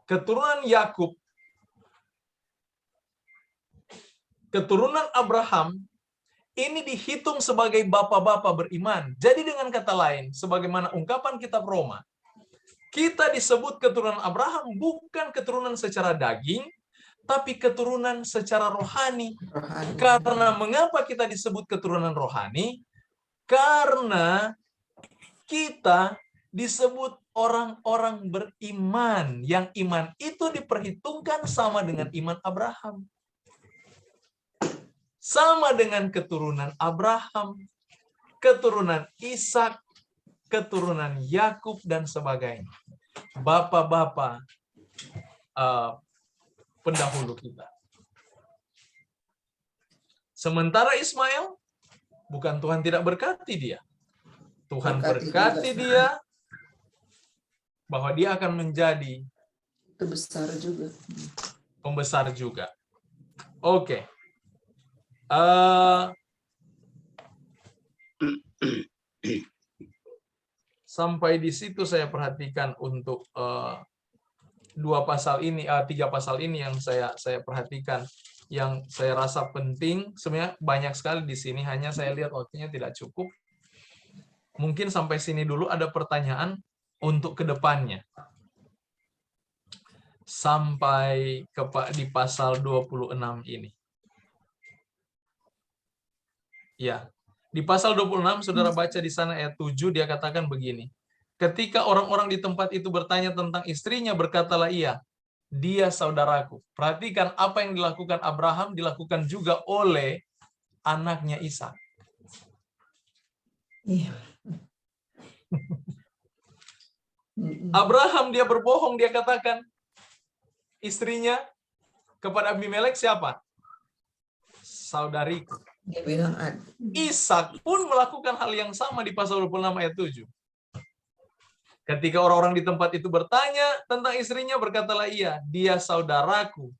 keturunan Yakub, keturunan Abraham ini dihitung sebagai bapak-bapak beriman. Jadi dengan kata lain, sebagaimana ungkapan kitab Roma, kita disebut keturunan Abraham bukan keturunan secara daging, tapi keturunan secara rohani. Karena mengapa kita disebut keturunan rohani? Karena kita disebut orang-orang beriman, yang iman itu diperhitungkan sama dengan iman Abraham. Sama dengan keturunan Abraham, keturunan Ishak, keturunan Yakub, dan sebagainya. Bapak-bapak pendahulu kita. Sementara Ismail, bukan Tuhan tidak berkati dia. Tuhan berkati dia, bahwa dia akan menjadi pembesar juga. Oke. Sampai di situ saya perhatikan untuk 3 pasal ini yang saya perhatikan, yang saya rasa penting. Sebenarnya banyak sekali di sini, hanya saya lihat waktunya tidak cukup. Mungkin sampai sini dulu. Ada pertanyaan untuk kedepannya sampai di pasal 26 ini. Ya, di pasal 26 saudara baca di sana ayat 7, dia katakan begini. Ketika orang-orang di tempat itu bertanya tentang istrinya, berkatalah ia, dia saudaraku. Perhatikan apa yang dilakukan Abraham dilakukan juga oleh anaknya Ishak. Iya. Abraham dia berbohong, dia katakan istrinya kepada Abimelek siapa? Saudariku. Dia bilang Ishak pun melakukan hal yang sama di pasal 26 ayat 7. Ketika orang-orang di tempat itu bertanya tentang istrinya, berkatalah ia, dia saudaraku.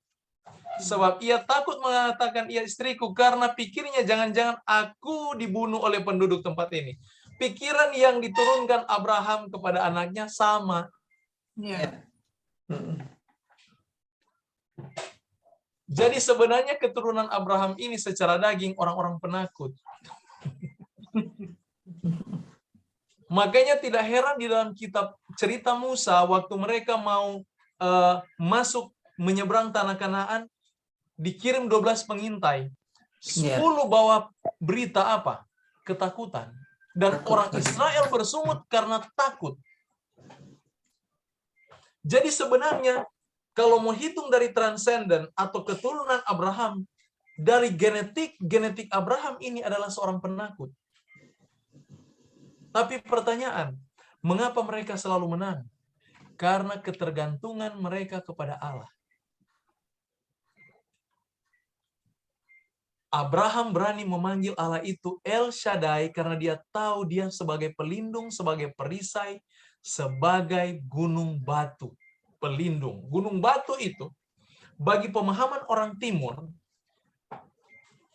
Sebab ia takut mengatakan ia istriku, karena pikirnya jangan-jangan aku dibunuh oleh penduduk tempat ini. Pikiran yang diturunkan Abraham kepada anaknya sama. Ya. Jadi sebenarnya keturunan Abraham ini secara daging orang-orang penakut. Makanya tidak heran di dalam kitab cerita Musa, waktu mereka mau masuk menyeberang tanah Kanaan, dikirim 12 pengintai. 10 bawa berita apa? Ketakutan. Dan orang Israel bersungut karena takut. Jadi sebenarnya kalau mau hitung dari transenden atau keturunan Abraham, dari genetik Abraham ini adalah seorang penakut. Tapi pertanyaan, mengapa mereka selalu menang? Karena ketergantungan mereka kepada Allah. Abraham berani memanggil Allah itu El Shaddai karena dia tahu dia sebagai pelindung, sebagai perisai, sebagai gunung batu. Pelindung. Gunung batu itu bagi pemahaman orang timur,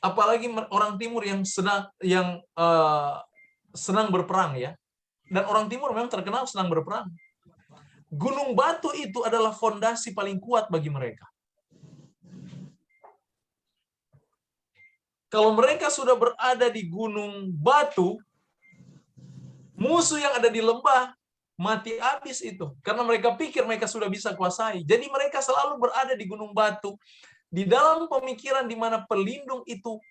apalagi orang timur yang senang berperang ya. Dan orang timur memang terkenal senang berperang. Gunung batu itu adalah fondasi paling kuat bagi mereka. Kalau mereka sudah berada di gunung batu, musuh yang ada di lembah mati habis itu. Karena mereka pikir mereka sudah bisa kuasai. Jadi mereka selalu berada di gunung batu. Di dalam pemikiran di mana pelindung itu,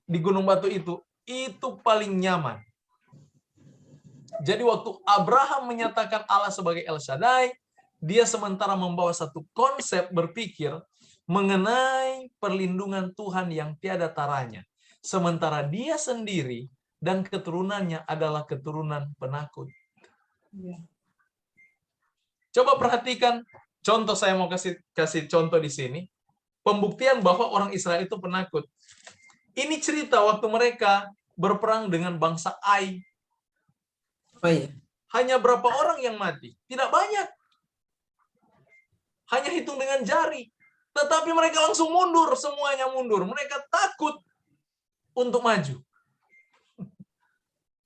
di gunung batu itu paling nyaman. Jadi waktu Abraham menyatakan Allah sebagai El Shaddai, dia sementara membawa satu konsep berpikir mengenai perlindungan Tuhan yang tiada taranya. Sementara dia sendiri dan keturunannya adalah keturunan penakut. Coba perhatikan contoh, saya mau kasih contoh di sini. Pembuktian bahwa orang Israel itu penakut. Ini cerita waktu mereka berperang dengan bangsa Ai. Hanya berapa orang yang mati? Tidak banyak. Hanya hitung dengan jari. Tetapi mereka langsung mundur, semuanya mundur. Mereka takut untuk maju.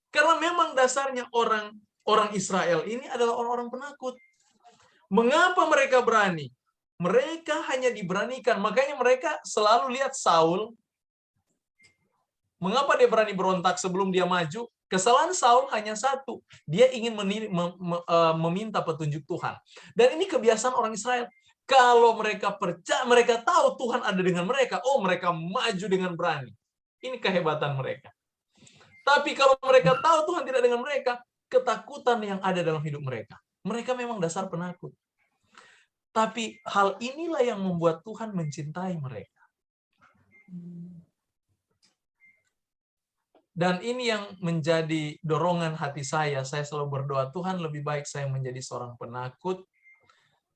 Karena memang dasarnya orang Israel ini adalah orang-orang penakut. Mengapa mereka berani? Mereka hanya diberanikan. Makanya mereka selalu lihat Saul. Mengapa dia berani berontak sebelum dia maju? Kesalahan Saul hanya satu. Dia ingin meminta petunjuk Tuhan. Dan ini kebiasaan orang Israel. Kalau mereka percaya, mereka tahu Tuhan ada dengan mereka. Oh, mereka maju dengan berani. Ini kehebatan mereka. Tapi kalau mereka tahu Tuhan tidak dengan mereka, ketakutan yang ada dalam hidup mereka. Mereka memang dasar penakut. Tapi hal inilah yang membuat Tuhan mencintai mereka. Dan ini yang menjadi dorongan hati saya. Saya selalu berdoa, Tuhan lebih baik saya menjadi seorang penakut,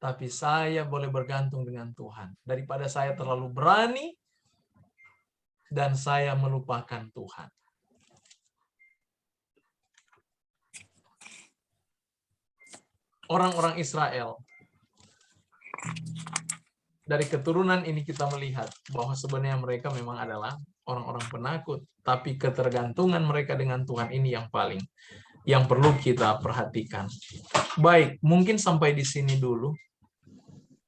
tapi saya boleh bergantung dengan Tuhan. Daripada saya terlalu berani, dan saya melupakan Tuhan. Orang-orang Israel, dari keturunan ini kita melihat bahwa sebenarnya mereka memang adalah orang-orang penakut, tapi ketergantungan mereka dengan Tuhan ini yang perlu kita perhatikan. Baik, mungkin sampai di sini dulu.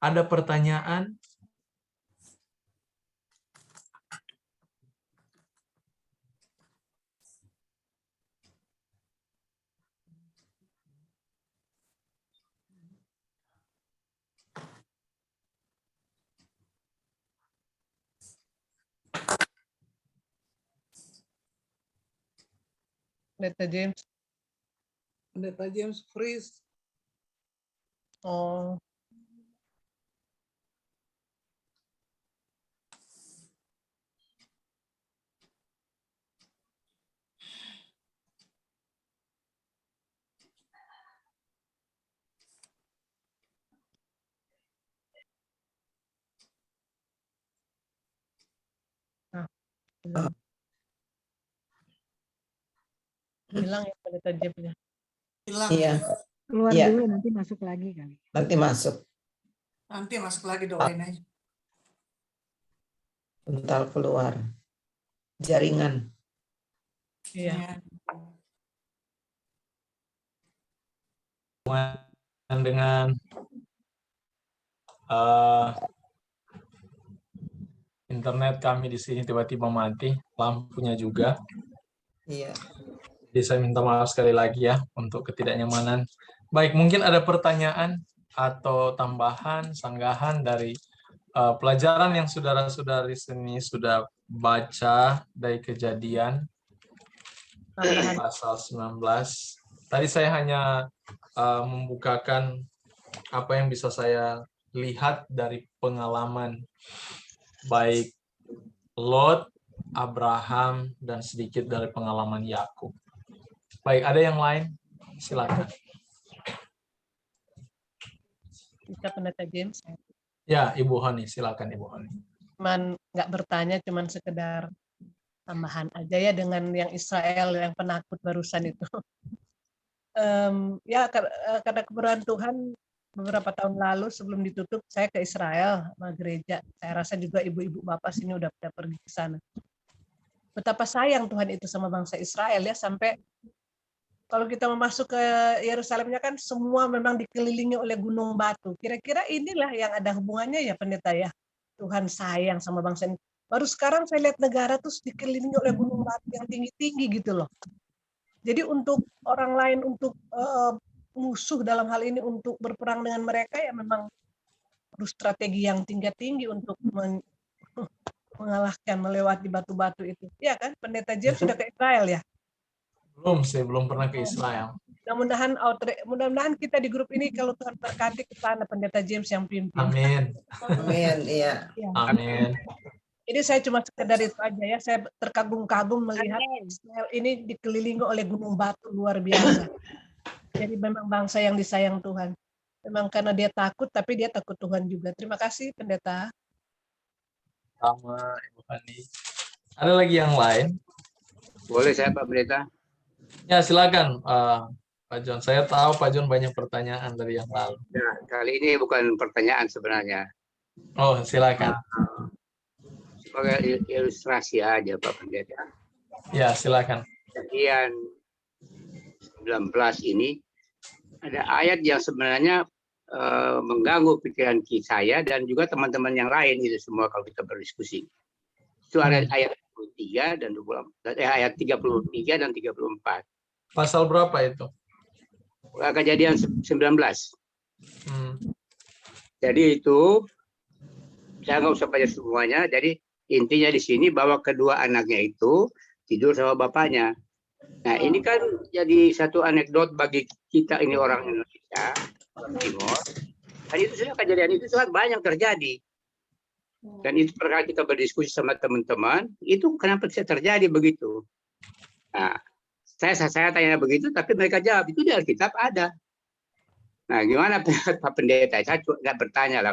Ada pertanyaan? Pendeta James. Pendeta James freeze. Oh. Hilang ya Pendeta James-nya. Hilang. Iya, Keluar Iya. dulu nanti masuk lagi kali. nanti masuk. Nanti masuk lagi, doain aja. Bentar keluar. Jaringan. Iya. Dengan internet kami di sini tiba-tiba mati, lampunya juga. Iya. Jadi saya minta maaf sekali lagi ya untuk ketidaknyamanan. Baik, mungkin ada pertanyaan atau tambahan, sanggahan dari pelajaran yang saudara-saudari sini sudah baca dari Kejadian pasal 19. Tadi saya hanya membukakan apa yang bisa saya lihat dari pengalaman baik Lot, Abraham, dan sedikit dari pengalaman Yakub. Baik, ada yang lain? Silakan. Bisa Pendeta James. Ya, Ibu Honi, silakan Ibu Honi. Cuman nggak bertanya, cuman sekedar tambahan aja ya dengan yang Israel yang penakut barusan itu. Ya karena kebenaran Tuhan beberapa tahun lalu sebelum ditutup saya ke Israel sama gereja. Saya rasa juga ibu-ibu bapak sini udah pada pergi ke sana. Betapa sayang Tuhan itu sama bangsa Israel ya, sampai kalau kita mau masuk ke Yerusalemnya kan semua memang dikelilingi oleh gunung batu. Kira-kira inilah yang ada hubungannya ya Pendeta ya. Tuhan sayang sama bangsa ini. Baru sekarang saya lihat negara terus dikelilingi oleh gunung batu yang tinggi-tinggi gitu loh. Jadi untuk orang lain, untuk musuh dalam hal ini untuk berperang dengan mereka ya memang perlu strategi yang tinggi-tinggi untuk mengalahkan melewati batu-batu itu. Ya kan, Pendeta James sudah ke Israel ya? Belum, saya belum pernah ke Israel. Mudah-mudahan kita di grup ini kalau Tuhan berkati ke sana, Pendeta James yang pimpin. Amin. Amin, iya. Amin. Jadi saya cuma sekedar itu aja ya, saya terkagum-kagum melihat Israel ini dikelilingi oleh gunung batu luar biasa. Jadi memang bangsa yang disayang Tuhan. Memang karena dia takut, tapi dia takut Tuhan juga. Terima kasih Pendeta. Sama Ibu Hani. Ada lagi yang lain? Boleh saya Pak Pendeta? Ya, silakan Pak John. Saya tahu Pak John banyak pertanyaan dari yang lalu. Nah, kali ini bukan pertanyaan sebenarnya. Oh, silakan. Sebagai ilustrasi aja Pak Pendeta. Ya, silakan. Kejadian ini ada ayat yang sebenarnya mengganggu pikiran saya dan juga teman-teman yang lain itu semua kalau kita berdiskusi. Itu ada ayat 23 dan 24, ayat 33 dan 34. Pasal berapa itu? Kejadian 19. Jadi itu saya nggak usah baca semuanya. Jadi intinya di sini bahwa kedua anaknya itu tidur sama bapaknya. Nah ini kan jadi satu anekdot bagi kita ini orang Indonesia, orang Timur. Dan itu sudah kejadian itu sangat banyak terjadi. Dan itu perkara kita berdiskusi sama teman-teman, itu kenapa bisa terjadi begitu? Nah, saya tanya begitu, tapi mereka jawab itu di Alkitab ada. Nah, gimana Pak Pendeta? Saya nggak bertanya lah,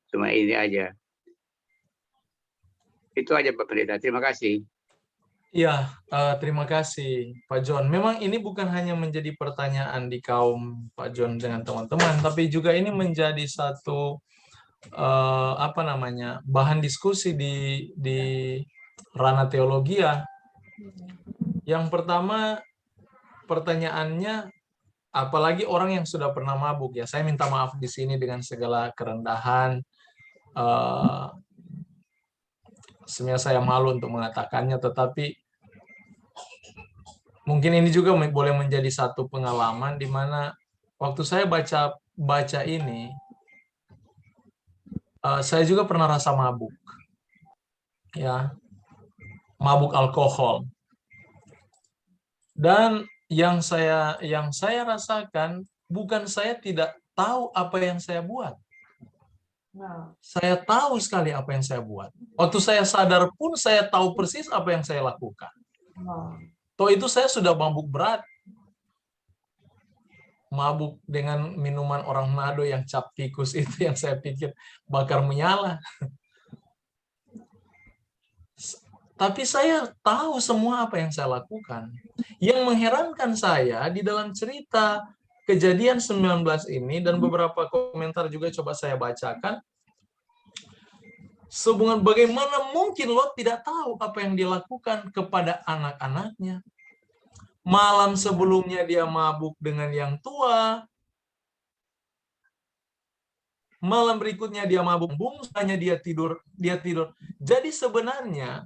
cuma ini aja. Itu aja Pak Pendeta. Terima kasih. Ya, terima kasih Pak John. Memang ini bukan hanya menjadi pertanyaan di kaum Pak John dengan teman-teman, tapi juga ini menjadi satu bahan diskusi di ranah teologi ya. Yang pertama pertanyaannya, apalagi orang yang sudah pernah mabuk ya. Saya minta maaf di sini dengan segala kerendahan. Sebenarnya saya malu untuk mengatakannya, tetapi mungkin ini juga boleh menjadi satu pengalaman di mana waktu saya baca ini, saya juga pernah rasa mabuk, ya, mabuk alkohol. Dan yang saya rasakan bukan saya tidak tahu apa yang saya buat. Saya tahu sekali apa yang saya buat. Waktu saya sadar pun saya tahu persis apa yang saya lakukan. Toh itu saya sudah mabuk berat. Mabuk dengan minuman orang Manado yang cap tikus itu yang saya pikir bakar menyala. Tapi saya tahu semua apa yang saya lakukan. Yang mengherankan saya di dalam cerita Kejadian 19 ini dan beberapa komentar juga coba saya bacakan. Bagaimana mungkin Lot tidak tahu apa yang dilakukan kepada anak-anaknya. Malam sebelumnya dia mabuk dengan yang tua. Malam berikutnya dia mabuk, bungsanya dia tidur. Jadi sebenarnya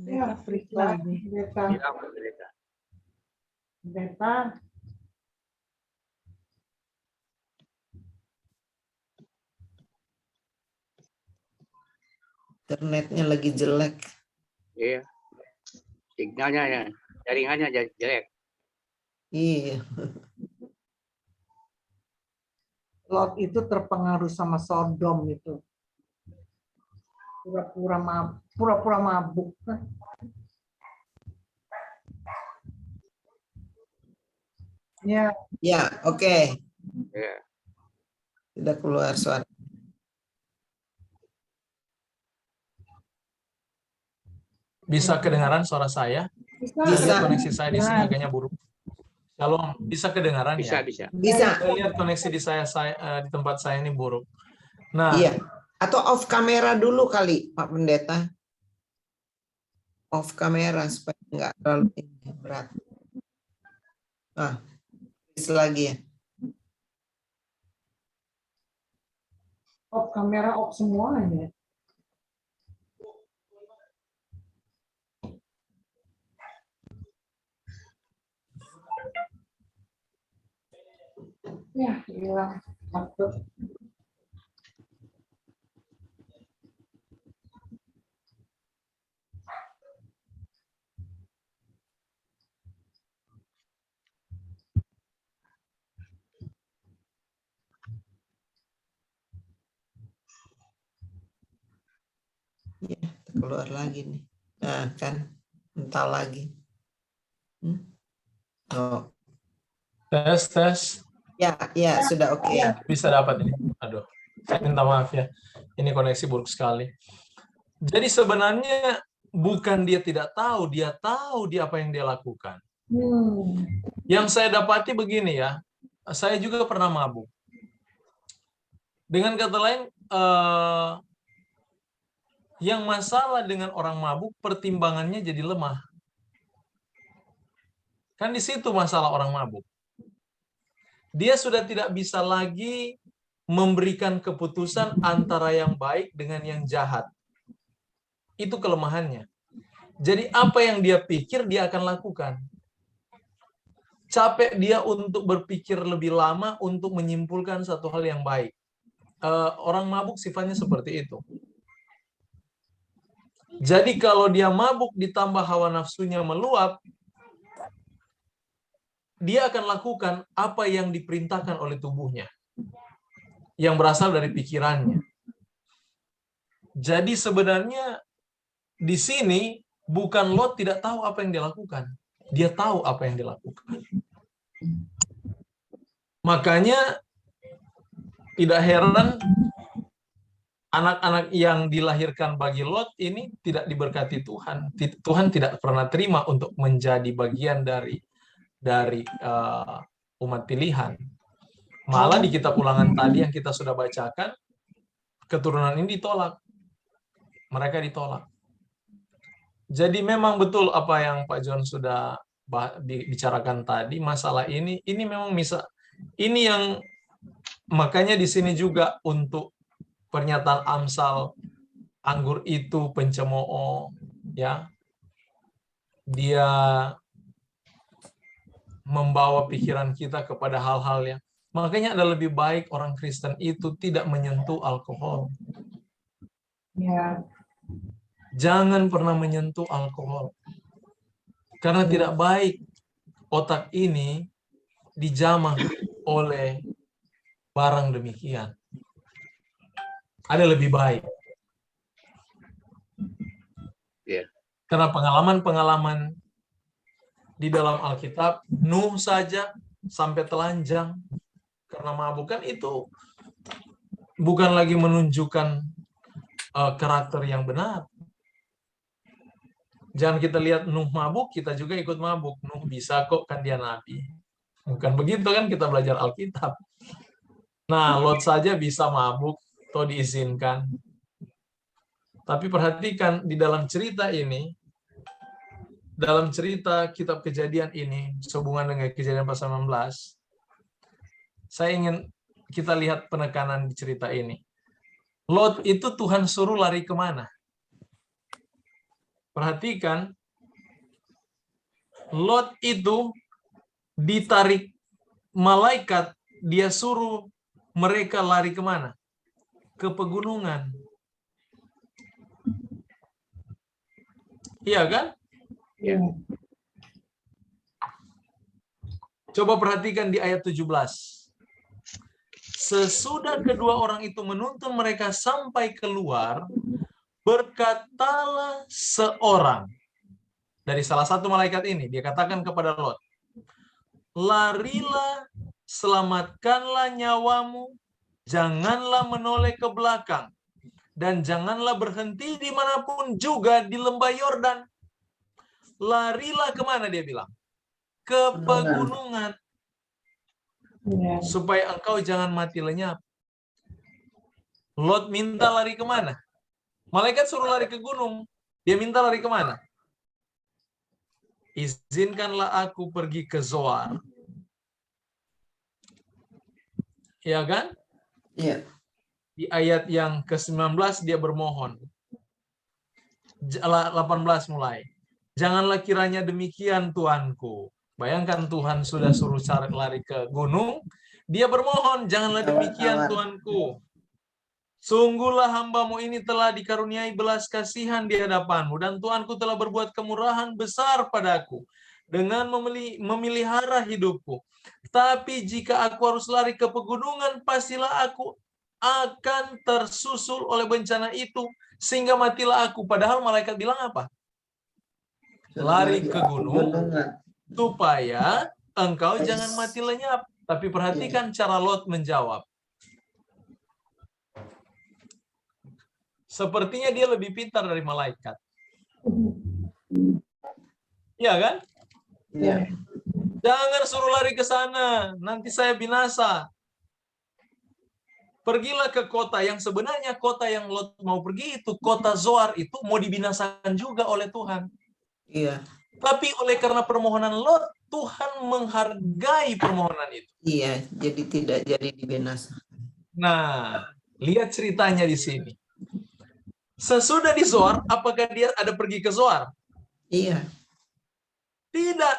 Beta freak lagi. Beta. Internetnya lagi jelek. Iya. Signalnya ya, jaringannya jelek. Iya. Lot itu terpengaruh sama Sodom itu. Pura-pura mabuk. Ya. Ya, oke. Ya. Tidak keluar suara. bisa kedengaran suara saya? Bisa. Koneksi saya di sini agaknya buruk. Shalom, bisa kedengaran ya? Bisa. Saya lihat koneksi di di tempat saya ini buruk. Nah, Iya. Atau off kamera dulu kali, Pak Pendeta. Off kamera supaya nggak terlalu berat. Ah, lagi ya. Off kamera, off semuanya. Ya, hilang. Masuk. Ya, keluar lagi nih. Nah, kan entah lagi. Oh. tes. Ya, sudah oke. Bisa dapat ini. Aduh, saya minta maaf ya. Ini koneksi buruk sekali. Jadi sebenarnya bukan dia tidak tahu, dia tahu dia apa yang dia lakukan. Yang saya dapati begini ya, saya juga pernah mabuk. Dengan kata lain, yang masalah dengan orang mabuk, pertimbangannya jadi lemah. Kan di situ masalah orang mabuk. Dia sudah tidak bisa lagi memberikan keputusan antara yang baik dengan yang jahat. Itu kelemahannya. Jadi apa yang dia pikir, dia akan lakukan. Capek dia untuk berpikir lebih lama untuk menyimpulkan satu hal yang baik. Orang mabuk sifatnya seperti itu. Jadi kalau dia mabuk ditambah hawa nafsunya meluap, dia akan lakukan apa yang diperintahkan oleh tubuhnya, yang berasal dari pikirannya. Jadi sebenarnya di sini bukan Lot tidak tahu apa yang dilakukan. Dia tahu apa yang dilakukan. Makanya tidak heran anak-anak yang dilahirkan bagi Lot ini tidak diberkati Tuhan. Tuhan tidak pernah terima untuk menjadi bagian dari umat pilihan. Malah di kitab Ulangan tadi yang kita sudah bacakan, keturunan ini ditolak. Mereka ditolak. Jadi memang betul apa yang Pak John sudah bicarakan tadi, masalah ini memang ini yang makanya di sini juga untuk pernyataan Amsal, anggur itu pencemooh, ya. Dia membawa pikiran kita kepada hal-hal yang makanya ada lebih baik orang Kristen itu tidak menyentuh alkohol. Ya. Jangan pernah menyentuh alkohol. Karena tidak baik otak ini dijamah oleh barang demikian. Ada lebih baik. Ya. Karena pengalaman-pengalaman di dalam Alkitab, Nuh saja sampai telanjang karena mabuk, kan itu bukan lagi menunjukkan karakter yang benar. Jangan kita lihat Nuh mabuk, kita juga ikut mabuk. Nuh bisa kok, kan dia nabi. Bukan begitu kan kita belajar Alkitab. Nah, Lot saja bisa mabuk, toh diizinkan. Tapi perhatikan di dalam cerita ini, dalam cerita kitab Kejadian ini, sehubungan dengan Kejadian pasal 16, saya ingin kita lihat penekanan di cerita ini. Lot itu Tuhan suruh lari kemana? Perhatikan, Lot itu ditarik malaikat, dia suruh mereka lari kemana? Ke pegunungan. Iya kan? Ya. Coba perhatikan di ayat 17. Sesudah kedua orang itu menuntun mereka sampai keluar, berkatalah seorang dari salah satu malaikat ini, dia katakan kepada Lot, larilah, selamatkanlah nyawamu, janganlah menoleh ke belakang, dan janganlah berhenti dimanapun juga di lembah Yordan. Larilah kemana dia bilang? Ke pegunungan. Ya. Supaya engkau jangan mati lenyap. Lot minta lari kemana? Malaikat suruh lari ke gunung. Dia minta lari kemana? Izinkanlah aku pergi ke Zoar. Ya kan? Iya. Di ayat yang ke-19 dia bermohon. 18 mulai. Janganlah kiranya demikian Tuanku. Bayangkan Tuhan sudah suruh lari ke gunung. Dia bermohon, janganlah demikian Tuanku. Sungguhlah hambamu ini telah dikaruniai belas kasihan di hadapanmu. Dan Tuanku telah berbuat kemurahan besar padaku. Dengan memelihara hidupku. Tapi jika aku harus lari ke pegunungan, pastilah aku akan tersusul oleh bencana itu. Sehingga matilah aku. Padahal malaikat bilang apa? Lari ke gunung supaya engkau jangan mati lenyap. Tapi perhatikan cara Lot menjawab. Sepertinya dia lebih pintar dari malaikat. Iya kan? Iya. Jangan suruh lari ke sana, nanti saya binasa. Pergilah ke kota yang sebenarnya kota yang Lot mau pergi itu, kota Zoar itu mau dibinasakan juga oleh Tuhan. Iya, Tapi oleh karena permohonan Lot, Tuhan menghargai permohonan itu. iya, jadi tidak jadi dibinasakan. Nah, lihat ceritanya di sini. Sesudah di Zoar, apakah dia ada pergi ke Zoar? Iya, Tidak.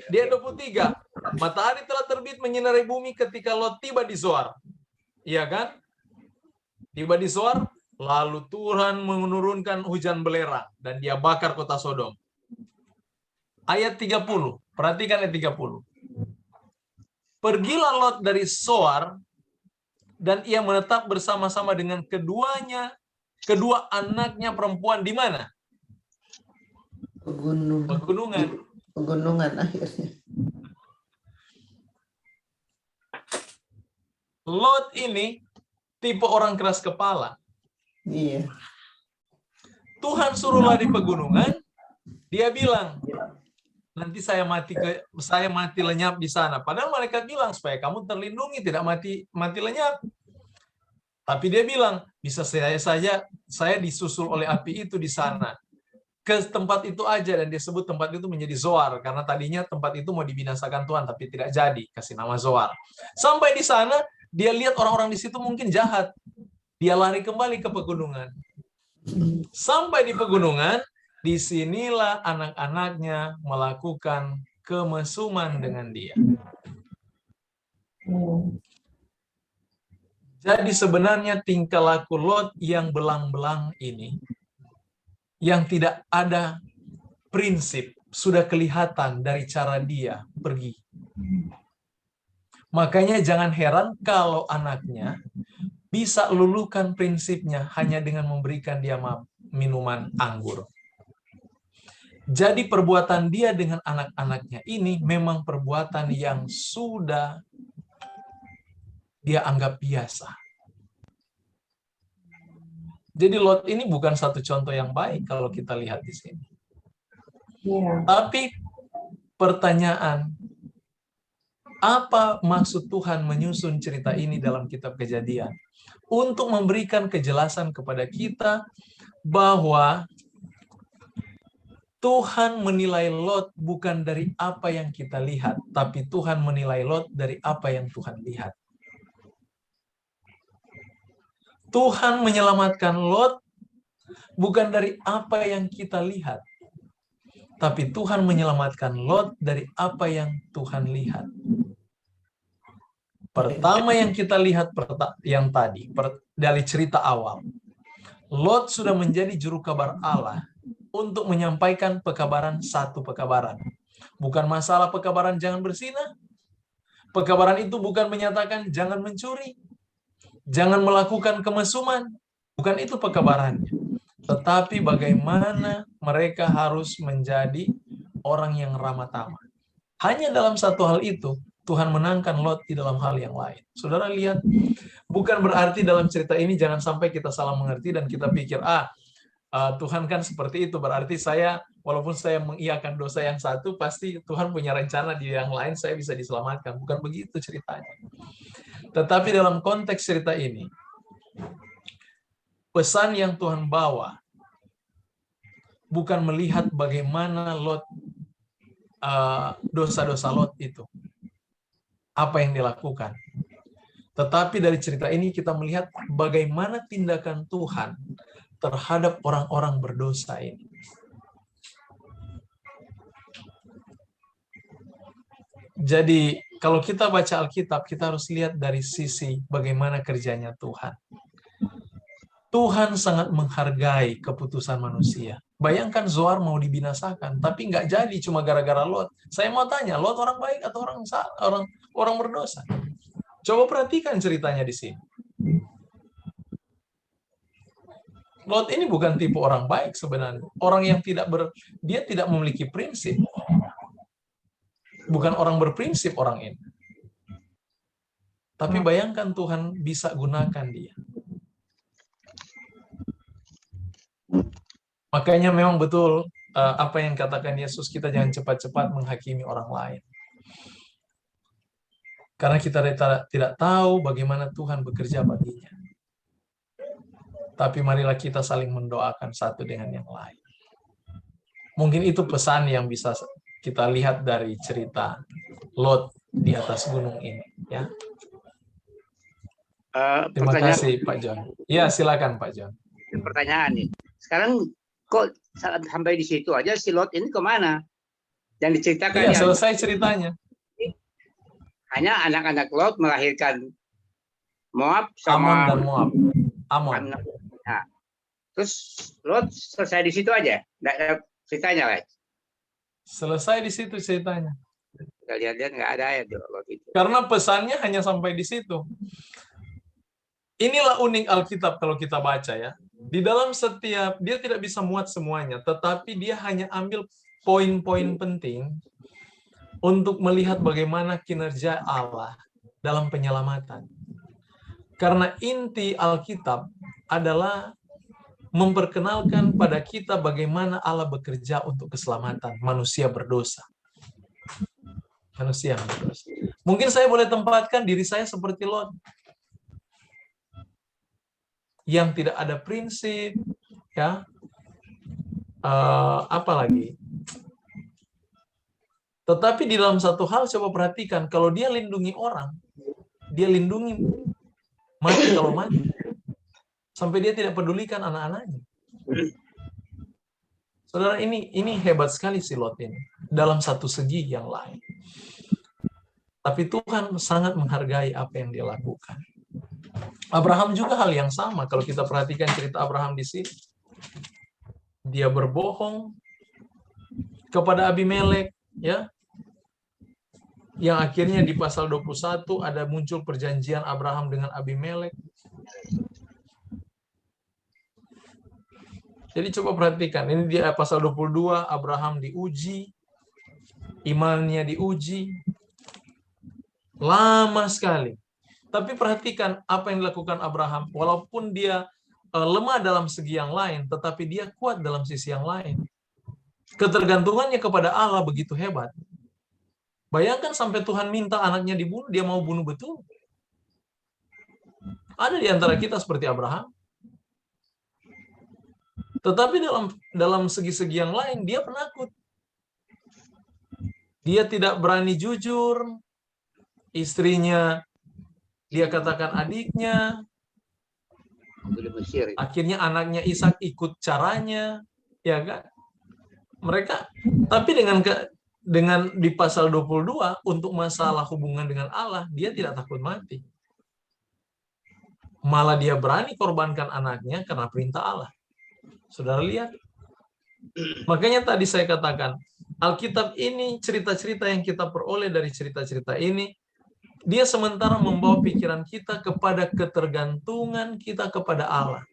Di ayat 23, matahari telah terbit menyinari bumi ketika Lot tiba di Zoar. Iya kan? Tiba di Zoar, lalu Tuhan menurunkan hujan belerang dan dia bakar kota Sodom. Ayat 30, perhatikan ayat 30. Pergilah Lot dari Zoar dan ia menetap bersama-sama dengan kedua anaknya perempuan di mana? Pegunungan. Pegunungan akhirnya. Lot ini tipe orang keras kepala. Iya, Tuhan suruh lari pegunungan, dia bilang, nanti saya mati lenyap di sana. Padahal mereka bilang supaya kamu terlindungi, tidak mati lenyap. Tapi dia bilang, bisa saya disusul oleh api itu di sana. Ke tempat itu aja, dan dia sebut tempat itu menjadi Zoar, karena tadinya tempat itu mau dibinasakan Tuhan, tapi tidak jadi, kasih nama Zoar. Sampai di sana, dia lihat orang-orang di situ mungkin jahat. Dia lari kembali ke pegunungan. Sampai di pegunungan, disinilah anak-anaknya melakukan kemesuman dengan dia. Jadi sebenarnya tingkah laku Lot yang belang-belang ini, yang tidak ada prinsip, sudah kelihatan dari cara dia pergi. Makanya jangan heran kalau anaknya bisa luluhkan prinsipnya hanya dengan memberikan dia minuman anggur. Jadi perbuatan dia dengan anak-anaknya ini memang perbuatan yang sudah dia anggap biasa. Jadi Lot ini bukan satu contoh yang baik kalau kita lihat di sini. Iya. Tapi pertanyaan, apa maksud Tuhan menyusun cerita ini dalam kitab Kejadian? Untuk memberikan kejelasan kepada kita bahwa Tuhan menilai Lot bukan dari apa yang kita lihat, tapi Tuhan menilai Lot dari apa yang Tuhan lihat. Tuhan menyelamatkan Lot bukan dari apa yang kita lihat, tapi Tuhan menyelamatkan Lot dari apa yang Tuhan lihat. Pertama yang kita lihat yang tadi, dari cerita awal, Lot sudah menjadi juru kabar Allah untuk menyampaikan satu pekabaran. Bukan masalah pekabaran jangan berzinah. Pekabaran itu bukan menyatakan jangan mencuri, jangan melakukan kemesuman. Bukan itu pekabarannya. Tetapi bagaimana mereka harus menjadi orang yang ramah tamah. Hanya dalam satu hal itu, Tuhan menangkan Lot di dalam hal yang lain. Saudara lihat, bukan berarti dalam cerita ini jangan sampai kita salah mengerti dan kita pikir, Tuhan kan seperti itu, berarti walaupun saya mengiyakan dosa yang satu, pasti Tuhan punya rencana di yang lain, saya bisa diselamatkan. Bukan begitu ceritanya. Tetapi dalam konteks cerita ini, pesan yang Tuhan bawa bukan melihat bagaimana Lot, dosa-dosa Lot itu, apa yang dilakukan. Tetapi dari cerita ini kita melihat bagaimana tindakan Tuhan terhadap orang-orang berdosa ini. Jadi kalau kita baca Alkitab, kita harus lihat dari sisi bagaimana kerjanya Tuhan. Tuhan sangat menghargai keputusan manusia. Bayangkan Zoar mau dibinasakan, tapi nggak jadi cuma gara-gara Lot. Saya mau tanya, Lot orang baik atau orang berdosa? Coba perhatikan ceritanya di sini. Lot ini bukan tipe orang baik sebenarnya. Orang yang dia tidak memiliki prinsip. Bukan orang berprinsip orang ini. Tapi bayangkan Tuhan bisa gunakan dia. Makanya memang betul apa yang katakan Yesus, kita jangan cepat-cepat menghakimi orang lain. Karena kita tidak tahu bagaimana Tuhan bekerja baginya. Tapi marilah kita saling mendoakan satu dengan yang lain. Mungkin itu pesan yang bisa kita lihat dari cerita Lot di atas gunung ini. Ya. Terima kasih Pak John. Ya, silakan Pak John. Pertanyaan nih. Sekarang kok sampai di situ aja si Lot ini kemana? Yang diceritakan Ya, selesai ceritanya. Hanya anak-anak Lot melahirkan Moab Amon sama dan Moab. Amon. Nah, terus Lot selesai di situ aja. Nggak ada ceritanya lah. Selesai di situ ceritanya. Kita lihat-lihat nggak ada ya Lot itu. Karena pesannya hanya sampai di situ. Inilah unik Alkitab kalau kita baca ya. Di dalam setiap, dia tidak bisa muat semuanya, tetapi dia hanya ambil poin-poin penting untuk melihat bagaimana kinerja Allah dalam penyelamatan. Karena inti Alkitab adalah memperkenalkan pada kita bagaimana Allah bekerja untuk keselamatan manusia berdosa. Manusia yang berdosa. Mungkin saya boleh tempatkan diri saya seperti Lot. Yang tidak ada prinsip, ya, apalagi. Tetapi di dalam satu hal coba perhatikan, kalau dia lindungi orang, dia lindungi mati kalau mati, sampai dia tidak pedulikan anak-anaknya. Saudara, ini hebat sekali si Lot ini dalam satu segi yang lain. Tapi Tuhan sangat menghargai apa yang dia lakukan. Abraham juga hal yang sama. Kalau kita perhatikan cerita Abraham di sini, dia berbohong kepada Abimelek, ya, yang akhirnya di pasal 21 ada muncul perjanjian Abraham dengan Abimelek. Jadi coba perhatikan, ini dia pasal 22, Abraham diuji, imannya diuji, lama sekali. Tapi perhatikan apa yang dilakukan Abraham. Walaupun dia lemah dalam segi yang lain, tetapi dia kuat dalam sisi yang lain. Ketergantungannya kepada Allah begitu hebat. Bayangkan sampai Tuhan minta anaknya dibunuh, dia mau bunuh betul. Ada di antara kita seperti Abraham. Tetapi dalam segi-segi yang lain, dia penakut. Dia tidak berani jujur. Istrinya dia katakan adiknya, akhirnya anaknya Ishak ikut caranya, ya kan? Mereka, tapi dengan di pasal 22 untuk masalah hubungan dengan Allah, dia tidak takut mati. Malah dia berani korbankan anaknya karena perintah Allah. Saudara lihat? Makanya tadi saya katakan, Alkitab ini cerita-cerita yang kita peroleh dari cerita-cerita ini, dia sementara membawa pikiran kita kepada ketergantungan kita kepada Allah.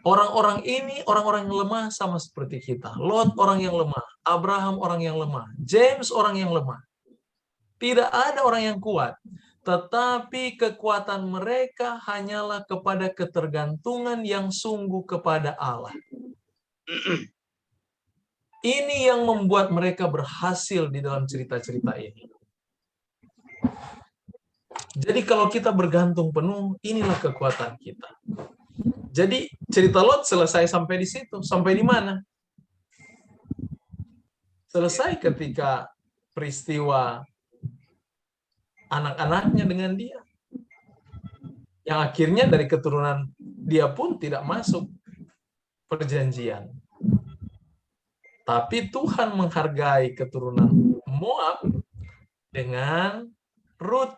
Orang-orang ini orang-orang yang lemah sama seperti kita. Lot orang yang lemah, Abraham orang yang lemah, James orang yang lemah. Tidak ada orang yang kuat, tetapi kekuatan mereka hanyalah kepada ketergantungan yang sungguh kepada Allah. Ini yang membuat mereka berhasil di dalam cerita-cerita ini. Jadi kalau kita bergantung penuh, inilah kekuatan kita. Jadi cerita Lot selesai sampai di situ. Sampai di mana? Selesai ketika peristiwa anak-anaknya dengan dia. Yang akhirnya dari keturunan dia pun tidak masuk perjanjian. Tapi Tuhan menghargai keturunan Moab dengan Rut.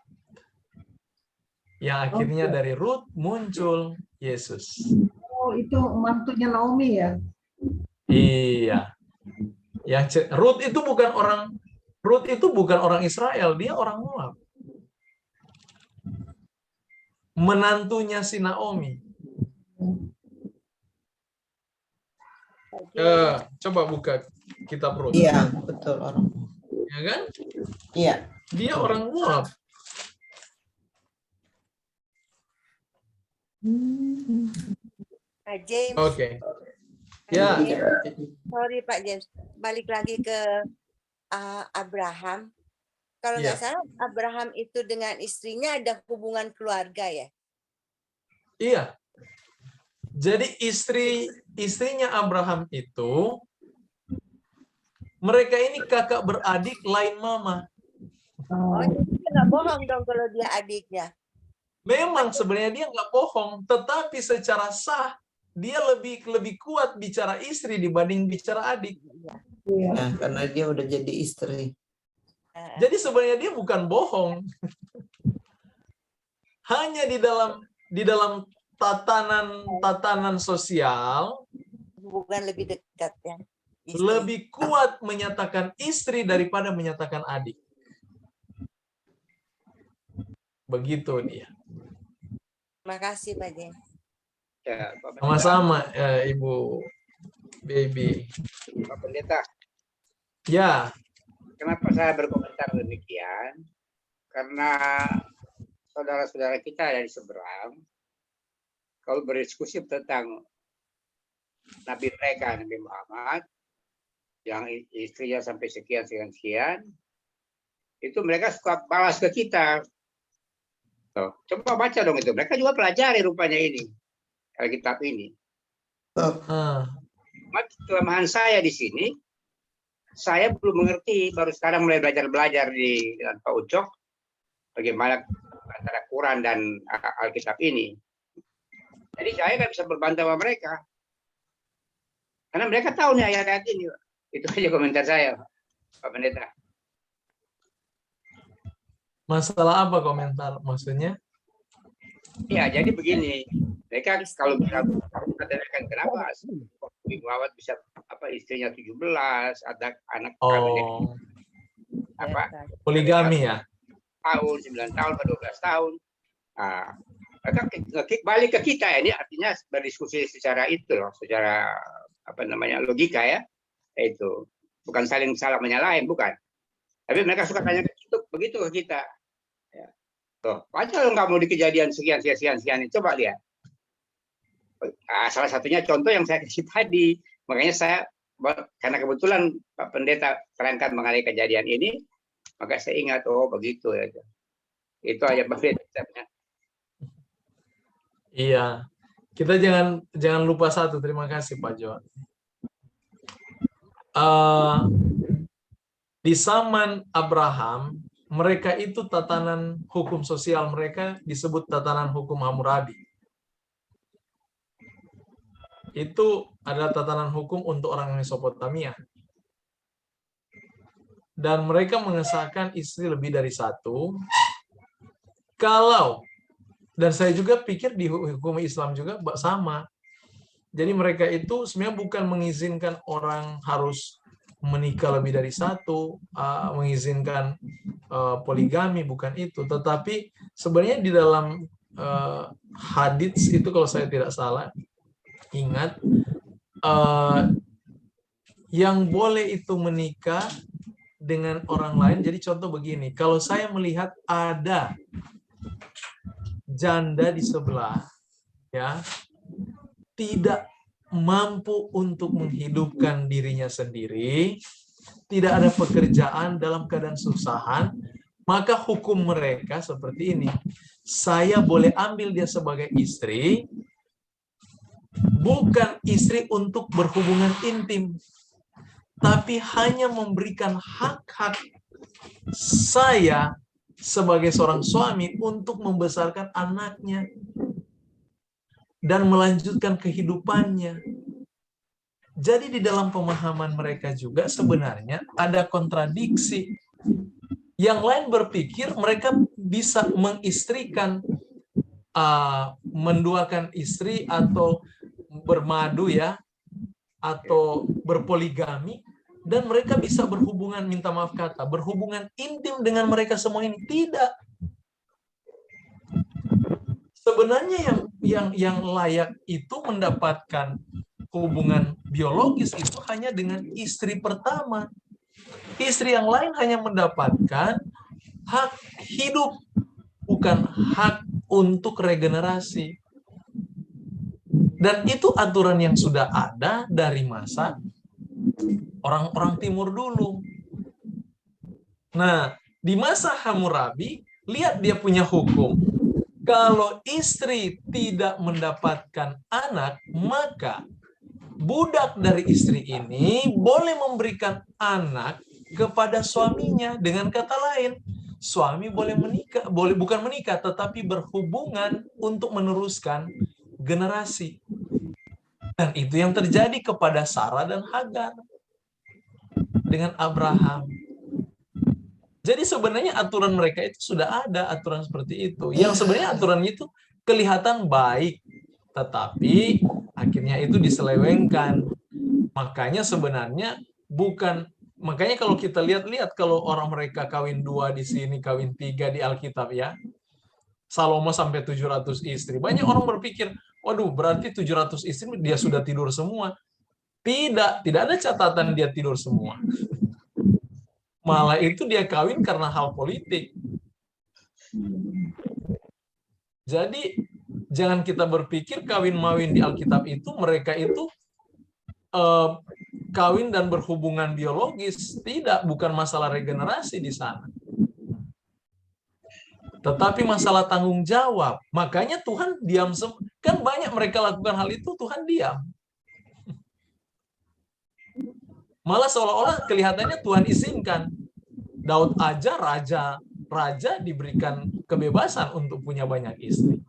Yang akhirnya dari Rut muncul Yesus. Oh, itu mantunya Naomi ya? Iya. Rut itu bukan orang Israel, dia orang Moab. Menantunya si Naomi. Coba buka kitab Rut. Iya, betul orang. Ya kan? Iya. Dia orang Moab. Pak James. Oke. Ya. Sorry Pak James, balik lagi ke Abraham. Kalau Iya. nggak salah Abraham itu dengan istrinya ada hubungan keluarga ya. Iya. Jadi istrinya Abraham itu, mereka ini kakak beradik lain mama. Oh, jadi dia nggak bohong dong kalau dia adiknya. Memang sebenarnya dia nggak bohong, tetapi secara sah dia lebih kuat bicara istri dibanding bicara adik. Iya. Ya, karena dia udah jadi istri. Jadi sebenarnya dia bukan bohong. Hanya di dalam tatanan sosial Hubungan lebih dekat ya. Istri. lebih kuat menyatakan istri daripada menyatakan adik. Begitu dia. Terima kasih Pak Jen. Ya, Pak Pendeta. Sama-sama, Ibu Baby. Pak Pendeta, Ya, kenapa saya berkomentar demikian? Karena saudara-saudara kita dari seberang, kalau berdiskusi tentang Nabi mereka, Nabi Muhammad, yang istrinya sampai sekian, itu mereka suka balas ke kita. Tuh, coba baca dong itu. Mereka juga pelajari rupanya ini, Alkitab ini. Kelemahan saya di sini, saya belum mengerti, baru sekarang mulai belajar di Pak Ucok, bagaimana antara Quran dan Alkitab ini. Jadi saya nggak bisa berbantah sama mereka. Karena mereka tahu nih ayat-ayat ini. Itu aja komentar saya, Pak Pendeta. masalah apa komentar maksudnya? Ya, jadi begini. Mereka kalau katakan kenapa Nabi Muhammad bisa istrinya 17, ada anak Oh, poligami poligami ya? tahun, 9 tahun, 12 tahun. Nah, mereka nge-kick balik ke kita. Ini artinya berdiskusi secara itu loh, secara logika ya. Itu bukan saling salah menyalahin, bukan. Tapi mereka suka tanya begitu ke kita. Ya. Tuh, baca lo nggak mau di kejadian sekian ini, coba lihat. Salah satunya contoh yang saya kasih tadi. Makanya saya, karena kebetulan Pak Pendeta terangkan mengenai kejadian ini, maka saya ingat, oh begitu ya. Itu aja Pak Pendeta. Iya. Kita jangan lupa satu. Terima kasih Pak Jo. Di zaman Abraham, mereka itu tatanan hukum sosial mereka disebut tatanan hukum Hammurabi. Itu adalah tatanan hukum untuk orang Mesopotamia. Dan mereka mengesahkan istri lebih dari satu. Dan saya juga pikir di hukum Islam juga sama. Jadi mereka itu sebenarnya bukan mengizinkan orang harus menikah lebih dari satu, mengizinkan poligami, bukan itu. Tetapi sebenarnya di dalam hadits itu kalau saya tidak salah, ingat, yang boleh itu menikah dengan orang lain. Jadi contoh begini, kalau saya melihat ada janda di sebelah, ya, tidak mampu untuk menghidupkan dirinya sendiri, tidak ada pekerjaan, dalam keadaan susahan, maka hukum mereka seperti ini. Saya boleh ambil dia sebagai istri, bukan istri untuk berhubungan intim, tapi hanya memberikan hak-hak saya sebagai seorang suami untuk membesarkan anaknya dan melanjutkan kehidupannya. Jadi di dalam pemahaman mereka juga sebenarnya ada kontradiksi. Yang lain berpikir mereka bisa mengistrikan, menduakan istri atau bermadu ya, atau berpoligami, dan mereka bisa berhubungan, minta maaf kata, berhubungan intim dengan mereka semua ini. Tidak. Sebenarnya yang layak itu mendapatkan hubungan biologis itu hanya dengan istri pertama. Istri yang lain hanya mendapatkan hak hidup, bukan hak untuk regenerasi. Dan itu aturan yang sudah ada dari masa orang-orang timur dulu. Nah, Di masa Hammurabi, lihat dia punya hukum. Kalau istri tidak mendapatkan anak, maka budak dari istri ini boleh memberikan anak kepada suaminya. Dengan kata lain, suami boleh menikah, bukan menikah, tetapi berhubungan untuk meneruskan generasi. Dan itu yang terjadi kepada Sarah dan Hagar dengan Abraham. Jadi sebenarnya aturan mereka itu sudah ada aturan seperti itu. Yang sebenarnya aturan itu kelihatan baik, tetapi akhirnya itu diselewengkan. Makanya sebenarnya makanya kalau kita lihat kalau orang mereka kawin 2 di sini, kawin 3 di Alkitab ya. Salomo sampai 700 istri. Banyak orang berpikir, waduh berarti 700 istri dia sudah tidur semua. Tidak ada catatan dia tidur semua. Malah itu dia kawin karena hal politik. Jadi jangan kita berpikir kawin-mawin di Alkitab itu mereka itu kawin dan berhubungan biologis. Tidak, bukan masalah regenerasi di sana. Tetapi masalah tanggung jawab. Makanya Tuhan diam. Kan banyak mereka lakukan hal itu, Tuhan diam. Malah seolah-olah kelihatannya Tuhan izinkan. Daud aja raja diberikan kebebasan untuk punya banyak istri.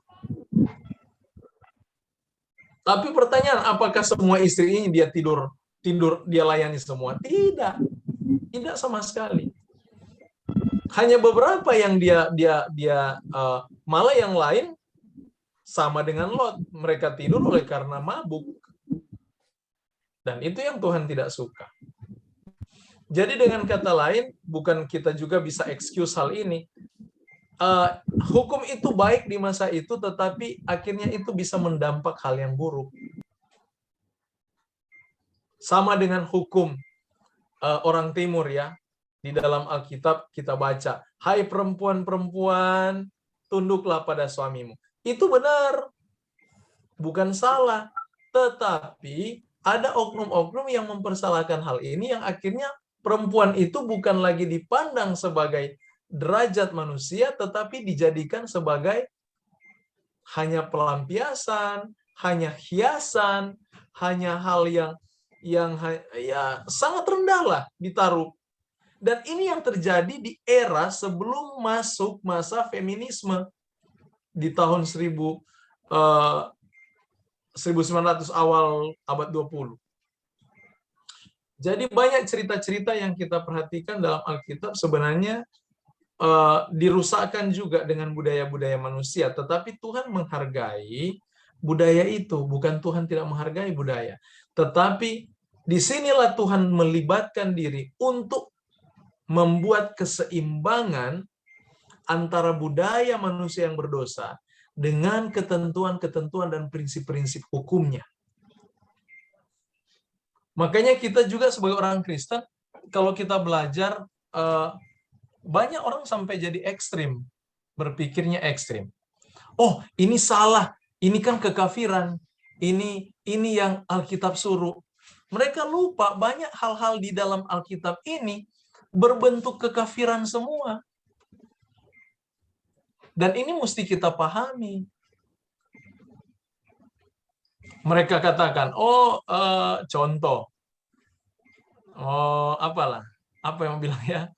Tapi pertanyaan, apakah semua istri ini dia tidur dia layani semua? Tidak sama sekali. Hanya beberapa yang dia malah yang lain sama dengan Lot, mereka tidur oleh karena mabuk. Dan itu yang Tuhan tidak suka. Jadi dengan kata lain, bukan kita juga bisa excuse hal ini. Hukum itu baik di masa itu, tetapi akhirnya itu bisa mendampak hal yang buruk. Sama dengan hukum orang timur ya. Di dalam Alkitab kita baca, hai perempuan-perempuan, tunduklah pada suamimu. Itu benar. Bukan salah. Tetapi ada oknum-oknum yang mempersalahkan hal ini yang akhirnya perempuan itu bukan lagi dipandang sebagai derajat manusia, tetapi dijadikan sebagai hanya pelampiasan, hanya hiasan, hanya hal yang ya sangat rendah lah ditaruh. Dan ini yang terjadi di era sebelum masuk masa feminisme di tahun 1900 awal abad 20. Jadi banyak cerita-cerita yang kita perhatikan dalam Alkitab sebenarnya dirusakkan juga dengan budaya-budaya manusia. Tetapi Tuhan menghargai budaya itu. Bukan Tuhan tidak menghargai budaya. Tetapi disinilah Tuhan melibatkan diri untuk membuat keseimbangan antara budaya manusia yang berdosa dengan ketentuan-ketentuan dan prinsip-prinsip hukumnya. Makanya kita juga sebagai orang Kristen, kalau kita belajar, banyak orang sampai jadi ekstrim, berpikirnya ekstrim. Oh, ini salah, ini kan kekafiran, ini yang Alkitab suruh. Mereka lupa banyak hal-hal di dalam Alkitab ini berbentuk kekafiran semua. Dan ini mesti kita pahami. Mereka katakan, contoh, apa yang bilang ya,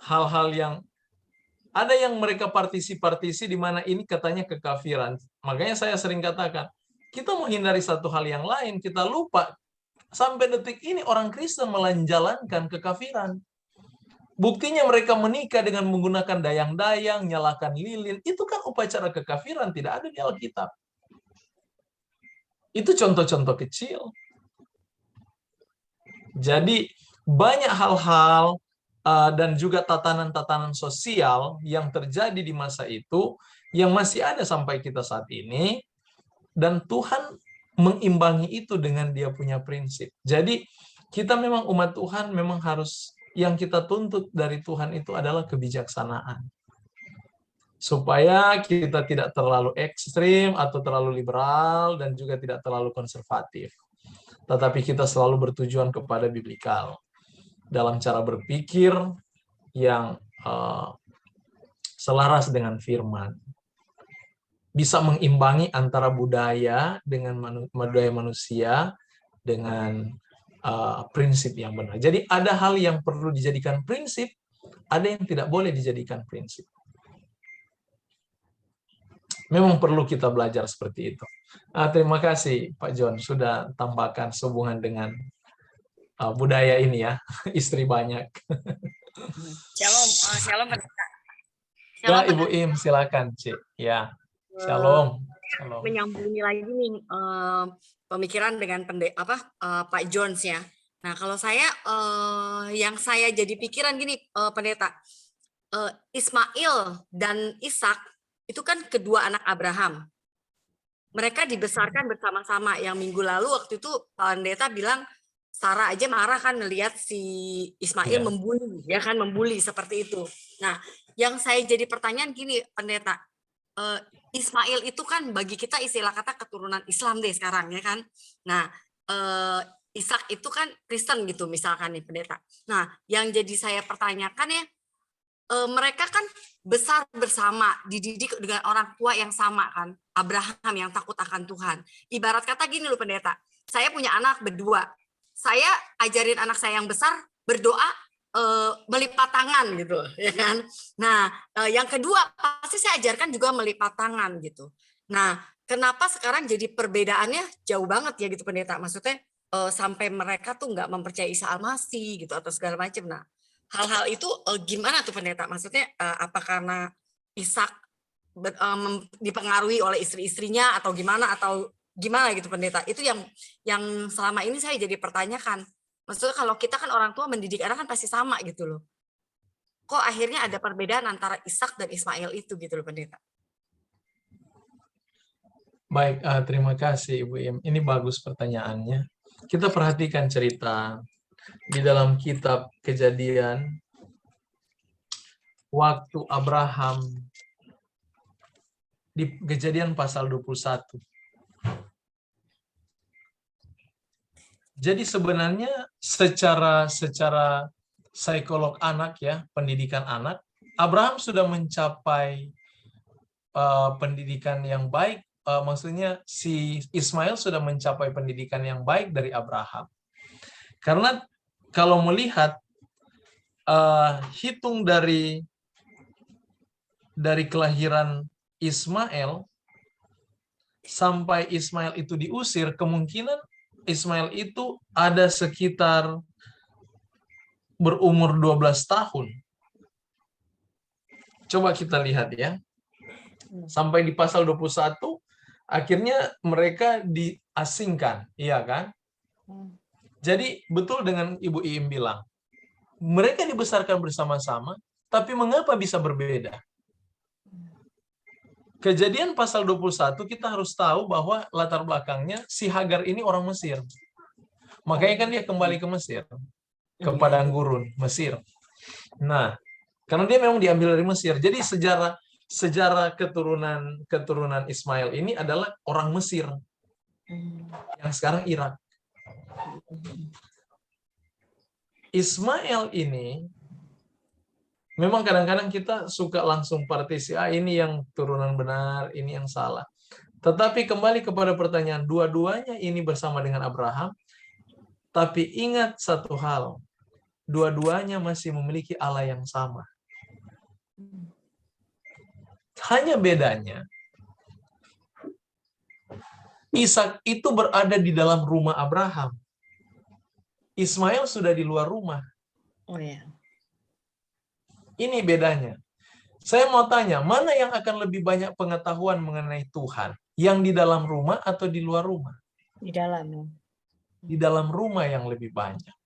hal-hal yang ada yang mereka partisi di mana ini katanya kekafiran. Makanya saya sering katakan, kita menghindari satu hal yang lain, kita lupa sampai detik ini orang Kristen menjalankan kekafiran. Buktinya mereka menikah dengan menggunakan dayang-dayang, nyalakan lilin, itu kan upacara kekafiran, tidak ada di Alkitab. Itu contoh-contoh kecil. Jadi banyak hal-hal dan juga tatanan-tatanan sosial yang terjadi di masa itu yang masih ada sampai kita saat ini, dan Tuhan mengimbangi itu dengan Dia punya prinsip. Jadi kita memang umat Tuhan memang harus, yang kita tuntut dari Tuhan itu adalah kebijaksanaan. Supaya kita tidak terlalu ekstrim atau terlalu liberal dan juga tidak terlalu konservatif. Tetapi kita selalu bertujuan kepada biblikal. Dalam cara berpikir, yang selaras dengan firman. Bisa mengimbangi antara budaya dengan budaya manusia dengan prinsip yang benar. Jadi ada hal yang perlu dijadikan prinsip, ada yang tidak boleh dijadikan prinsip. Memang perlu kita belajar seperti itu. Terima kasih Pak John sudah tambahkan sehubungan dengan budaya ini ya, istri banyak. Shalom, shalom. Ya, Ibu Im, silakan, Cik. Ya, shalom. Shalom. Menyambungi lagi nih pemikiran dengan Pak Jones ya. Nah, kalau saya yang saya jadi pikiran gini, Pendeta, Ismail dan Ishak itu kan kedua anak Abraham. Mereka dibesarkan bersama-sama. Yang minggu lalu waktu itu Pendeta bilang Sarah aja marah kan melihat si Ismail membuli, ya kan, membuli seperti itu. Nah, yang saya jadi pertanyaan gini, Pendeta, Ismail itu kan bagi kita istilah kata keturunan Islam deh sekarang, ya kan. Nah, Ishak itu kan Kristen gitu misalkan nih, Pendeta. Nah, yang jadi saya pertanyakan ya, mereka kan besar bersama, dididik dengan orang tua yang sama kan, Abraham yang takut akan Tuhan. Ibarat kata gini loh Pendeta, saya punya anak berdua, saya ajarin anak saya yang besar berdoa melipat tangan gitu, ya kan. Nah, yang kedua pasti saya ajarkan juga melipat tangan gitu. Nah, kenapa sekarang jadi perbedaannya jauh banget ya gitu Pendeta? Maksudnya sampai mereka tuh nggak mempercayai Isa Al-Masih gitu atau segala macam. Nah, hal-hal itu gimana tuh Pendeta? Maksudnya apa karena Ishak dipengaruhi oleh istri-istrinya atau gimana gitu Pendeta? Itu yang selama ini saya jadi pertanyakan. Maksudnya kalau kita kan orang tua mendidik anak kan pasti sama gitu loh. Kok akhirnya ada perbedaan antara Ishak dan Ismail itu gitu loh Pendeta? Baik, terima kasih Ibu Im. Ini bagus pertanyaannya. Kita perhatikan cerita di dalam kitab Kejadian waktu Abraham di Kejadian pasal 21. Jadi sebenarnya secara psikolog anak ya, pendidikan anak, Abraham sudah mencapai pendidikan yang baik. Maksudnya si Ismail sudah mencapai pendidikan yang baik dari Abraham. Karena kalau melihat hitung dari kelahiran Ismail sampai Ismail itu diusir, kemungkinan Ismail itu ada sekitar berumur 12 tahun. Coba kita lihat ya. Sampai di pasal 21, akhirnya mereka diasingkan, iya kan? Jadi betul dengan Ibu Iim bilang, mereka dibesarkan bersama-sama, tapi mengapa bisa berbeda? Kejadian pasal 21 kita harus tahu bahwa latar belakangnya si Hagar ini orang Mesir. Makanya kan dia kembali ke Mesir, ke padang gurun Mesir. Nah, karena dia memang diambil dari Mesir. Jadi sejarah keturunan Ismail ini adalah orang Mesir yang sekarang Irak. Ismail ini memang kadang-kadang kita suka langsung partisi, ini yang turunan benar, ini yang salah. Tetapi kembali kepada pertanyaan, dua-duanya ini bersama dengan Abraham, tapi ingat satu hal, dua-duanya masih memiliki Allah yang sama. Hanya bedanya, Ishak itu berada di dalam rumah Abraham. Ismail sudah di luar rumah. Oh ya. Ini bedanya. Saya mau tanya, mana yang akan lebih banyak pengetahuan mengenai Tuhan? Yang di dalam rumah atau di luar rumah? Di dalam. Di dalam rumah yang lebih banyak.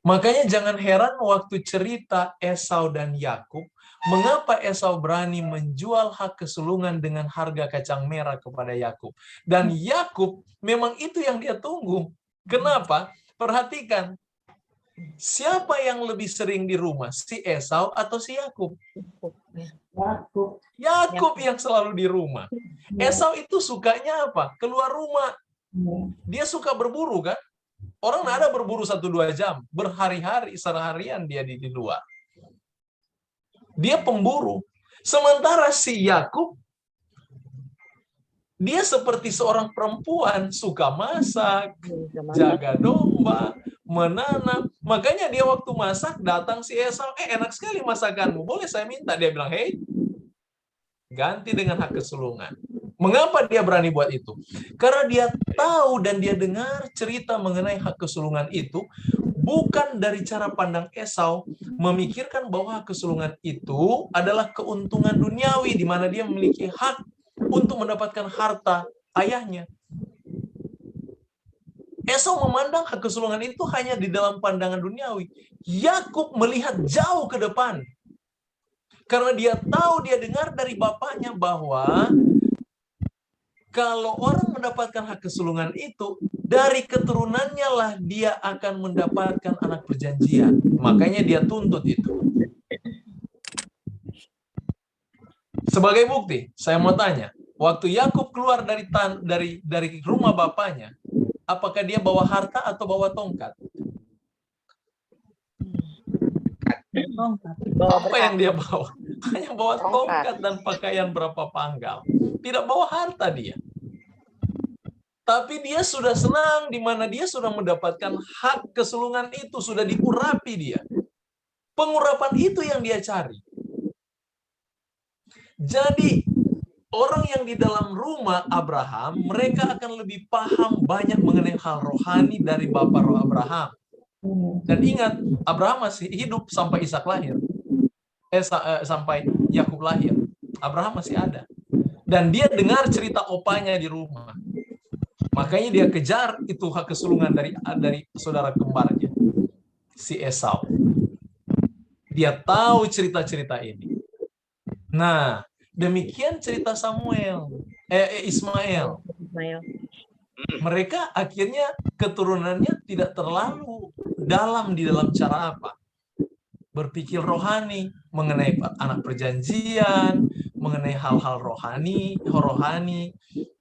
Makanya jangan heran waktu cerita Esau dan Yakub, mengapa Esau berani menjual hak kesulungan dengan harga kacang merah kepada Yakub. Dan Yakub memang itu yang dia tunggu. Kenapa? Perhatikan. Siapa yang lebih sering di rumah? Si Esau atau si Yakub? Yakub yang selalu di rumah. Esau itu sukanya apa? Keluar rumah. Dia suka berburu kan? Orang nggak ada berburu 1-2 jam. Berhari-hari, seharian dia di luar. Dia pemburu. Sementara si Yakub, dia seperti seorang perempuan, suka masak, jaga domba, menanam. Makanya dia waktu masak, datang si Esau, enak sekali masakanmu, boleh saya minta? Dia bilang, hei, ganti dengan hak kesulungan. Mengapa dia berani buat itu? Karena dia tahu dan dia dengar cerita mengenai hak kesulungan itu, bukan dari cara pandang Esau, memikirkan bahwa hak kesulungan itu adalah keuntungan duniawi, di mana dia memiliki hak untuk mendapatkan harta ayahnya. Esau memandang hak kesulungan itu hanya di dalam pandangan duniawi. Yakub melihat jauh ke depan. Karena dia tahu, dia dengar dari bapaknya bahwa kalau orang mendapatkan hak kesulungan itu, dari keturunannya lah dia akan mendapatkan anak perjanjian. Makanya dia tuntut itu. Sebagai bukti, saya mau tanya, waktu Yakub keluar dari rumah bapaknya, apakah dia bawa harta atau bawa tongkat? Apa yang dia bawa? Hanya bawa tongkat dan pakaian berapa panggal. Tidak bawa harta dia. Tapi dia sudah senang di mana dia sudah mendapatkan hak kesulungan itu, sudah diurapi dia. Pengurapan itu yang dia cari. Jadi orang yang di dalam rumah Abraham, mereka akan lebih paham banyak mengenai hal rohani dari Bapak roh Abraham. Dan ingat, Abraham masih hidup sampai Ishak lahir. Sampai Yakub lahir. Abraham masih ada. Dan dia dengar cerita opanya di rumah. Makanya dia kejar itu hak kesulungan dari saudara kembarnya, si Esau. Dia tahu cerita-cerita ini. Nah, demikian cerita Ismail. Mereka akhirnya keturunannya tidak terlalu dalam di dalam cara apa? Berpikir rohani mengenai anak perjanjian, mengenai hal-hal rohani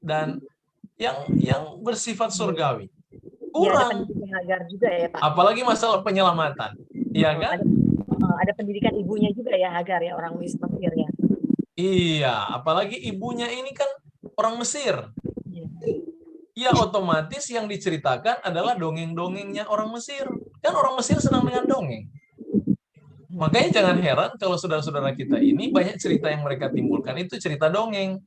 dan yang bersifat surgawi. Kurang. Ada Hagar juga ya, Pak. Apalagi masalah penyelamatan. Iya kan? Ada pendidikan ibunya juga ya, Hagar ya, orang Mesir ya. Iya, apalagi ibunya ini kan orang Mesir. Ya, otomatis yang diceritakan adalah dongeng-dongengnya orang Mesir. Kan orang Mesir senang dengan dongeng. Makanya jangan heran kalau saudara-saudara kita ini banyak cerita yang mereka timbulkan itu cerita dongeng.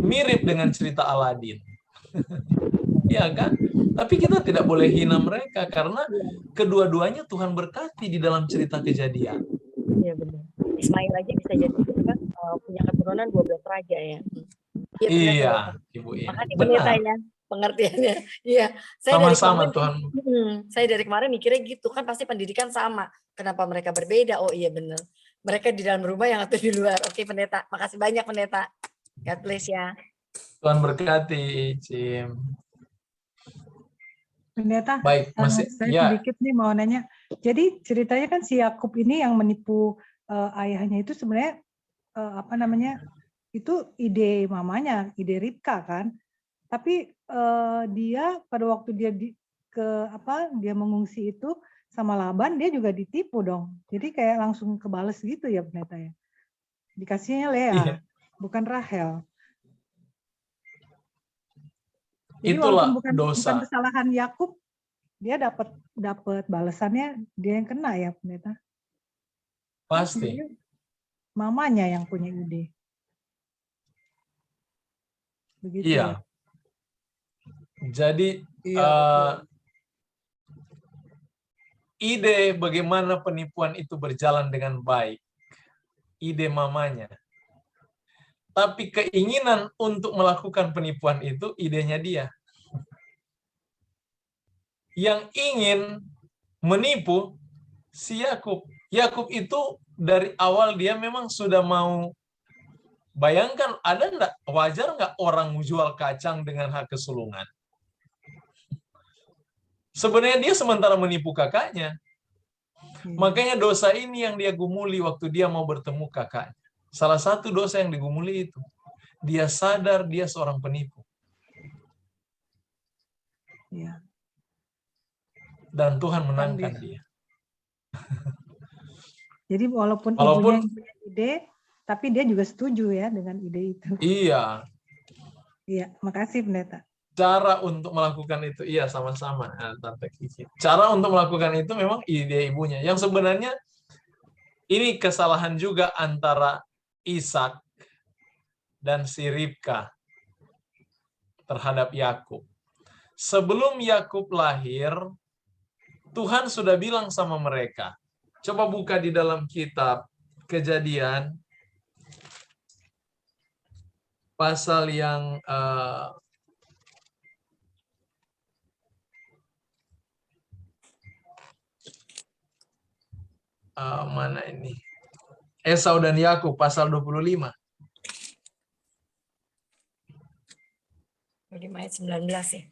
Mirip dengan cerita Aladin. Ya kan? Tapi kita tidak boleh hina mereka karena kedua-duanya Tuhan berkati di dalam cerita Kejadian. Iya benar. Ismail aja bisa jadi kan punya keturunan 12 raja ya. Iya, Ibu. Makasih pendetanya, pengertiannya. Iya, sama-sama Tuhan. Saya dari kemarin mikirnya gitu kan pasti pendidikan sama. Kenapa mereka berbeda? Oh iya benar. Mereka di dalam rumah yang atau di luar. Oke pendeta, makasih banyak pendeta. God bless ya. Tuhan berkati, Cim. Pendeta, baik, masih saya sedikit nih mau nanya. Jadi ceritanya kan si Yakub ini yang menipu ayahnya itu sebenarnya itu ide mamanya, ide Ribka kan. Tapi dia pada waktu dia dia mengungsi itu sama Laban, dia juga ditipu dong. Jadi kayak langsung kebales gitu ya pendeta ya. Dikasihnya Lea, bukan Rahel. Jadi itulah bukan kesalahan Yakub, dia dapat balasannya, dia yang kena ya pendeta. Pasti. Mamanya yang punya ide. Begitu iya. Ya. Jadi ide bagaimana penipuan itu berjalan dengan baik, ide mamanya. Tapi keinginan untuk melakukan penipuan itu idenya dia. Yang ingin menipu si Yakub. Yakub itu dari awal dia memang sudah mau, bayangkan ada enggak, wajar enggak orang menjual kacang dengan hak kesulungan? Sebenarnya dia sementara menipu kakaknya. Makanya dosa ini yang dia gumuli waktu dia mau bertemu kakaknya. Salah satu dosa yang digumuli itu, dia sadar dia seorang penipu. Ya. Dan Tuhan menangkan dia. Jadi walaupun Walaupun- ibunya punya ide, tapi dia juga setuju ya dengan ide itu. Iya, Iya, makasih Pendeta. cara untuk melakukan itu, iya sama-sama, Tante Kiki. Cara untuk melakukan itu memang ide ibunya. Yang sebenarnya ini kesalahan juga antara Ishak dan si Ribka terhadap Yakub. Sebelum Yakub lahir, Tuhan sudah bilang sama mereka. Coba buka di dalam kitab Kejadian, pasal yang mana ini? Esau dan Yakub, pasal 25. 5 ayat 19 ya.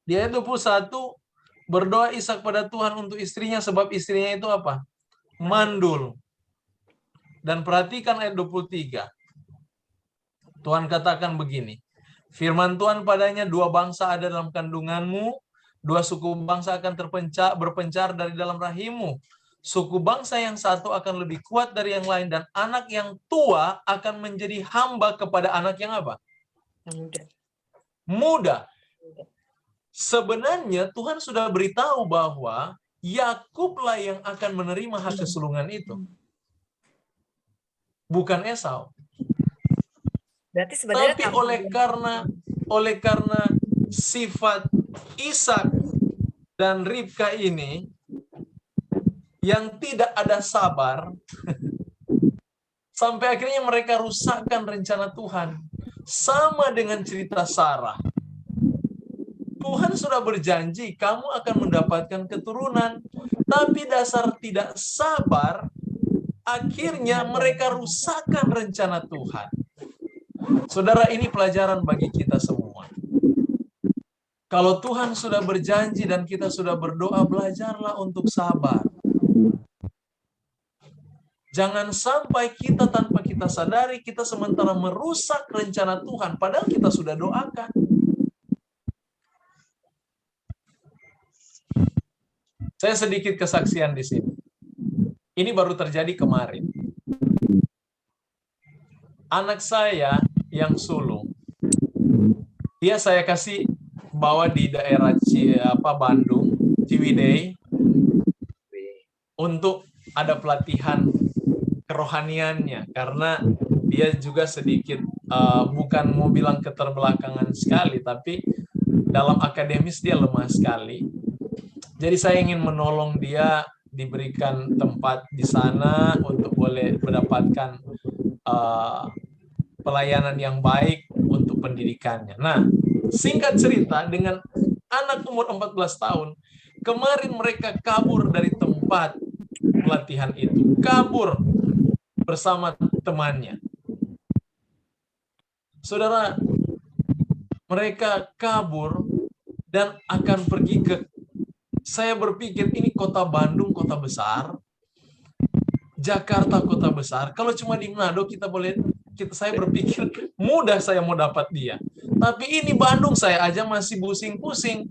Di ayat 21, berdoa Ishak pada Tuhan untuk istrinya, sebab istrinya itu apa? Mandul. Dan perhatikan ayat 23. Tuhan katakan begini, firman Tuhan padanya, dua bangsa ada dalam kandunganmu, dua suku bangsa akan berpencar dari dalam rahimmu. Suku bangsa yang satu akan lebih kuat dari yang lain, dan anak yang tua akan menjadi hamba kepada anak yang apa? Muda. Sebenarnya Tuhan sudah beritahu bahwa Yakublah yang akan menerima hak kesulungan itu. Bukan Esau. Berarti sebenarnya Tapi oleh karena sifat Ishak dan Ribka ini yang tidak ada sabar, sampai akhirnya mereka rusakkan rencana Tuhan. Sama dengan cerita Sarah. Tuhan sudah berjanji kamu akan mendapatkan keturunan, tapi dasar tidak sabar, akhirnya mereka rusakkan rencana Tuhan. Saudara, ini pelajaran bagi kita semua. Kalau Tuhan sudah berjanji dan kita sudah berdoa, belajarlah untuk sabar. Jangan sampai kita tanpa kita sadari, kita sementara merusak rencana Tuhan, padahal kita sudah doakan. Saya sedikit kesaksian di sini. Ini baru terjadi kemarin. Anak saya yang sulung, dia saya kasih bawa di daerah Bandung, Ciwidey, untuk ada pelatihan kerohaniannya, karena dia juga sedikit bukan mau bilang keterbelakangan sekali, tapi dalam akademis dia lemah sekali. Jadi saya ingin menolong dia, diberikan tempat di sana untuk boleh mendapatkan pelayanan yang baik untuk pendidikannya. Nah, singkat cerita, dengan anak umur 14 tahun, kemarin mereka kabur dari tempat pelatihan itu. Kabur bersama temannya. Saudara, mereka kabur dan akan pergi ke, saya berpikir ini kota Bandung, kota besar, Jakarta kota besar. Kalau cuma di Manado saya berpikir mudah saya mau dapat dia. Tapi ini Bandung, saya aja masih pusing-pusing.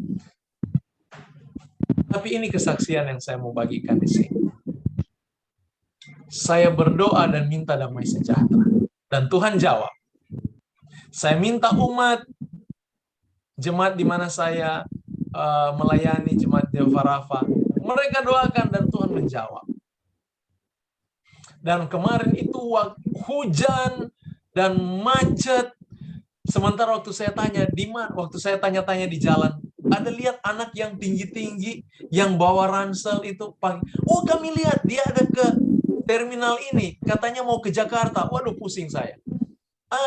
Tapi ini kesaksian yang saya mau bagikan di sini. Saya berdoa dan minta damai sejahtera, dan Tuhan jawab. Saya minta umat jemaat di mana saya melayani, jemaat Deva Rafa, mereka doakan dan Tuhan menjawab. Dan kemarin itu hujan dan macet. Sementara waktu saya tanya di mana, waktu saya tanya-tanya di jalan, ada lihat anak yang tinggi-tinggi yang bawa ransel itu pagi. Oh, kami lihat dia ada ke terminal ini, katanya mau ke Jakarta. Waduh, pusing saya.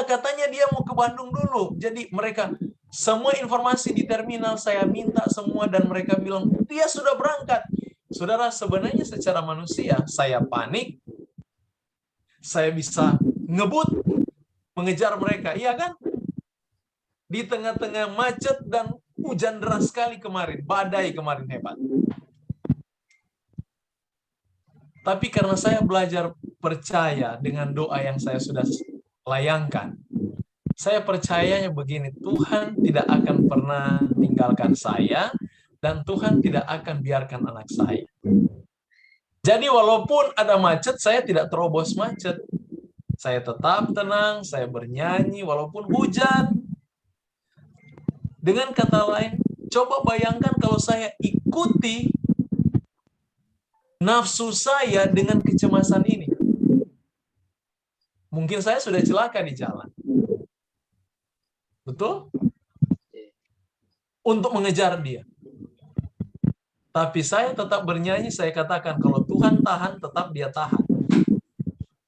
Katanya dia mau ke Bandung dulu. Jadi mereka semua informasi di terminal saya minta semua, dan mereka bilang dia sudah berangkat. Saudara, sebenarnya secara manusia saya panik. Saya bisa ngebut mengejar mereka, iya kan? Di tengah-tengah macet dan hujan deras sekali kemarin, badai kemarin hebat. Tapi karena saya belajar percaya dengan doa yang saya sudah layangkan, saya percayanya begini, Tuhan tidak akan pernah tinggalkan saya, dan Tuhan tidak akan biarkan anak saya. Jadi walaupun ada macet, saya tidak terobos macet. Saya tetap tenang, saya bernyanyi walaupun hujan. Dengan kata lain, coba bayangkan kalau saya ikuti nafsu saya dengan kecemasan ini. Mungkin saya sudah celaka di jalan. Betul? Untuk mengejar dia. Tapi saya tetap bernyanyi, saya katakan kalau Tuhan tahan, tetap dia tahan.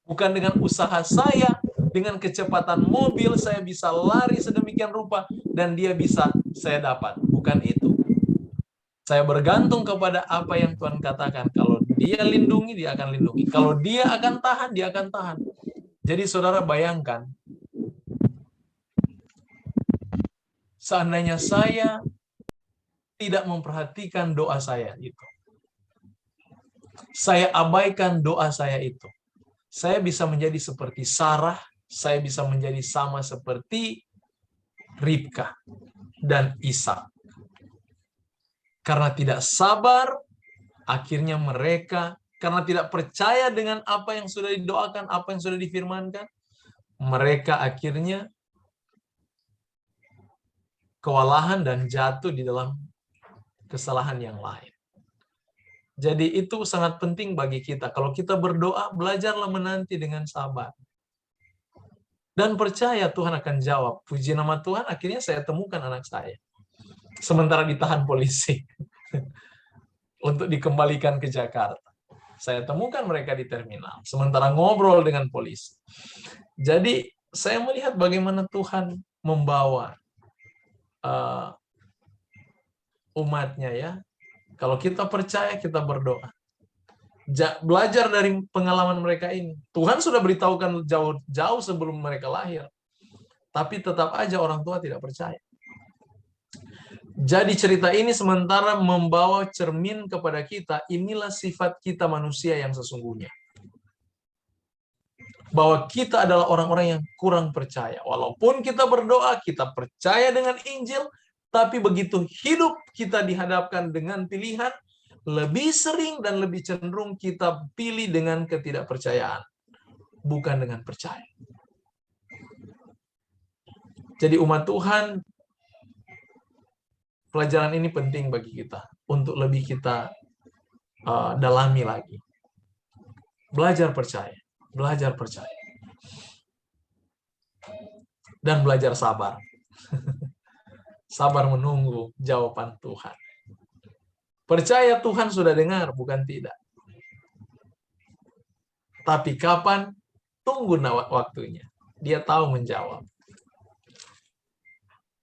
Bukan dengan usaha saya, dengan kecepatan mobil, saya bisa lari sedemikian rupa, dan dia bisa saya dapat. Bukan itu. Saya bergantung kepada apa yang Tuhan katakan. Kalau dia lindungi, dia akan lindungi. Kalau dia akan tahan, dia akan tahan. Jadi saudara bayangkan, seandainya saya tidak memperhatikan doa saya itu, saya abaikan doa saya itu, saya bisa menjadi seperti Sarah, saya bisa menjadi sama seperti Ribka dan Ishak. Karena tidak sabar, akhirnya mereka, karena tidak percaya dengan apa yang sudah didoakan, apa yang sudah difirmankan, mereka akhirnya kewalahan dan jatuh di dalam kesalahan yang lain. Jadi itu sangat penting bagi kita. Kalau kita berdoa, belajarlah menanti dengan sabar. Dan percaya Tuhan akan jawab. Puji nama Tuhan, akhirnya saya temukan anak saya. Sementara ditahan polisi. Untuk dikembalikan ke Jakarta. Saya temukan mereka di terminal. Sementara ngobrol dengan polisi. Jadi saya melihat bagaimana Tuhan membawa umatnya ya. Kalau kita percaya, kita berdoa. Belajar dari pengalaman mereka ini. Tuhan sudah beritahukan jauh sebelum mereka lahir. Tapi tetap aja orang tua tidak percaya. Jadi cerita ini sementara membawa cermin kepada kita, inilah sifat kita manusia yang sesungguhnya. Bahwa kita adalah orang-orang yang kurang percaya. Walaupun kita berdoa, kita percaya dengan Injil, tapi begitu hidup kita dihadapkan dengan pilihan, lebih sering dan lebih cenderung kita pilih dengan ketidakpercayaan, bukan dengan percaya. Jadi umat Tuhan, pelajaran ini penting bagi kita, untuk lebih kita dalami lagi. Belajar percaya, dan belajar sabar. Sabar menunggu jawaban Tuhan. Percaya Tuhan sudah dengar, bukan tidak. Tapi kapan? Tunggu waktunya. Dia tahu menjawab.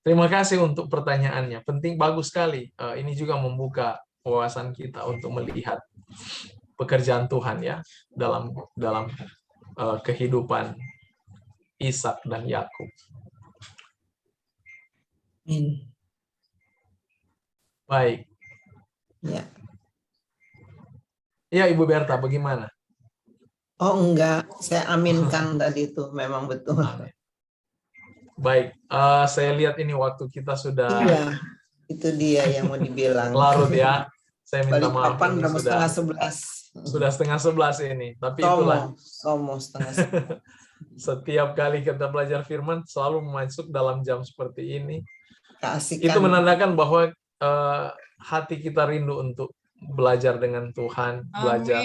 Terima kasih untuk pertanyaannya. Penting, bagus sekali. Ini juga membuka wawasan kita untuk melihat pekerjaan Tuhan ya dalam kehidupan Ishak dan Yakub. Baik. Ya. Ya, Ibu Berta, bagaimana? Oh enggak, saya aminkan tadi itu memang betul. Baik, saya lihat ini waktu kita sudah. Iya, itu dia yang mau dibilang. Larut ya. Saya minta maaf. Kapan udah setengah 11. Sudah setengah 11 ini. Tapi itulah. Somo setengah 11. Setiap kali kita belajar firman selalu masuk dalam jam seperti ini. Keasikan. Itu menandakan bahwa hati kita rindu untuk belajar dengan Tuhan, belajar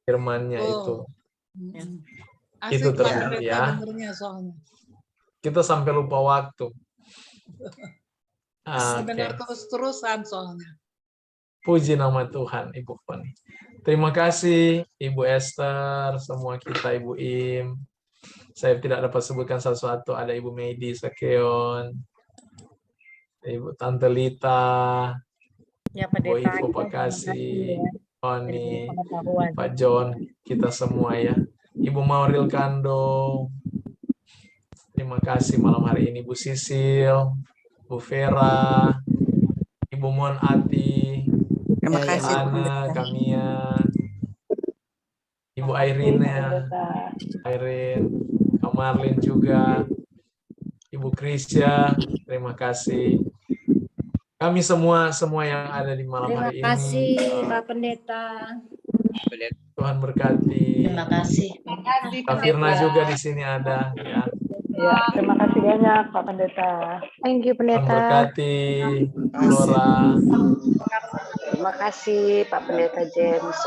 firman-Nya itu. Itu terlihat ya. Kita sampai lupa waktu. Dengar terus-terusan soalnya. Puji nama Tuhan, Ibu Foni. Terima kasih Ibu Esther, semua kita, Ibu Im. Saya tidak dapat sebutkan satu-satu. Ada Ibu Medi Sakeon, Ibu Tante Lita, Ya, Bu Ibu Pakasih, Tony, Pak John, kita semua ya. Ibu Mauril Kando, terima kasih malam hari ini. Bu Sisil, Bu Vera, Ibu Mon Ati, Terima kasih. Ana, Kamia, Ibu Irene, Kak Marlin juga, Ibu Krisya, terima kasih. kami semua yang ada di malam Terima hari kasih ini. Pak Pendeta. Tuhan berkati. Terima kasih. Terima kasih, Kak Firna juga di sini ada ya. Ya, terima kasih banyak Pak Pendeta. Thank you Tuhan Pendeta. berkati. Flora. Terima kasih Pak Pendeta James.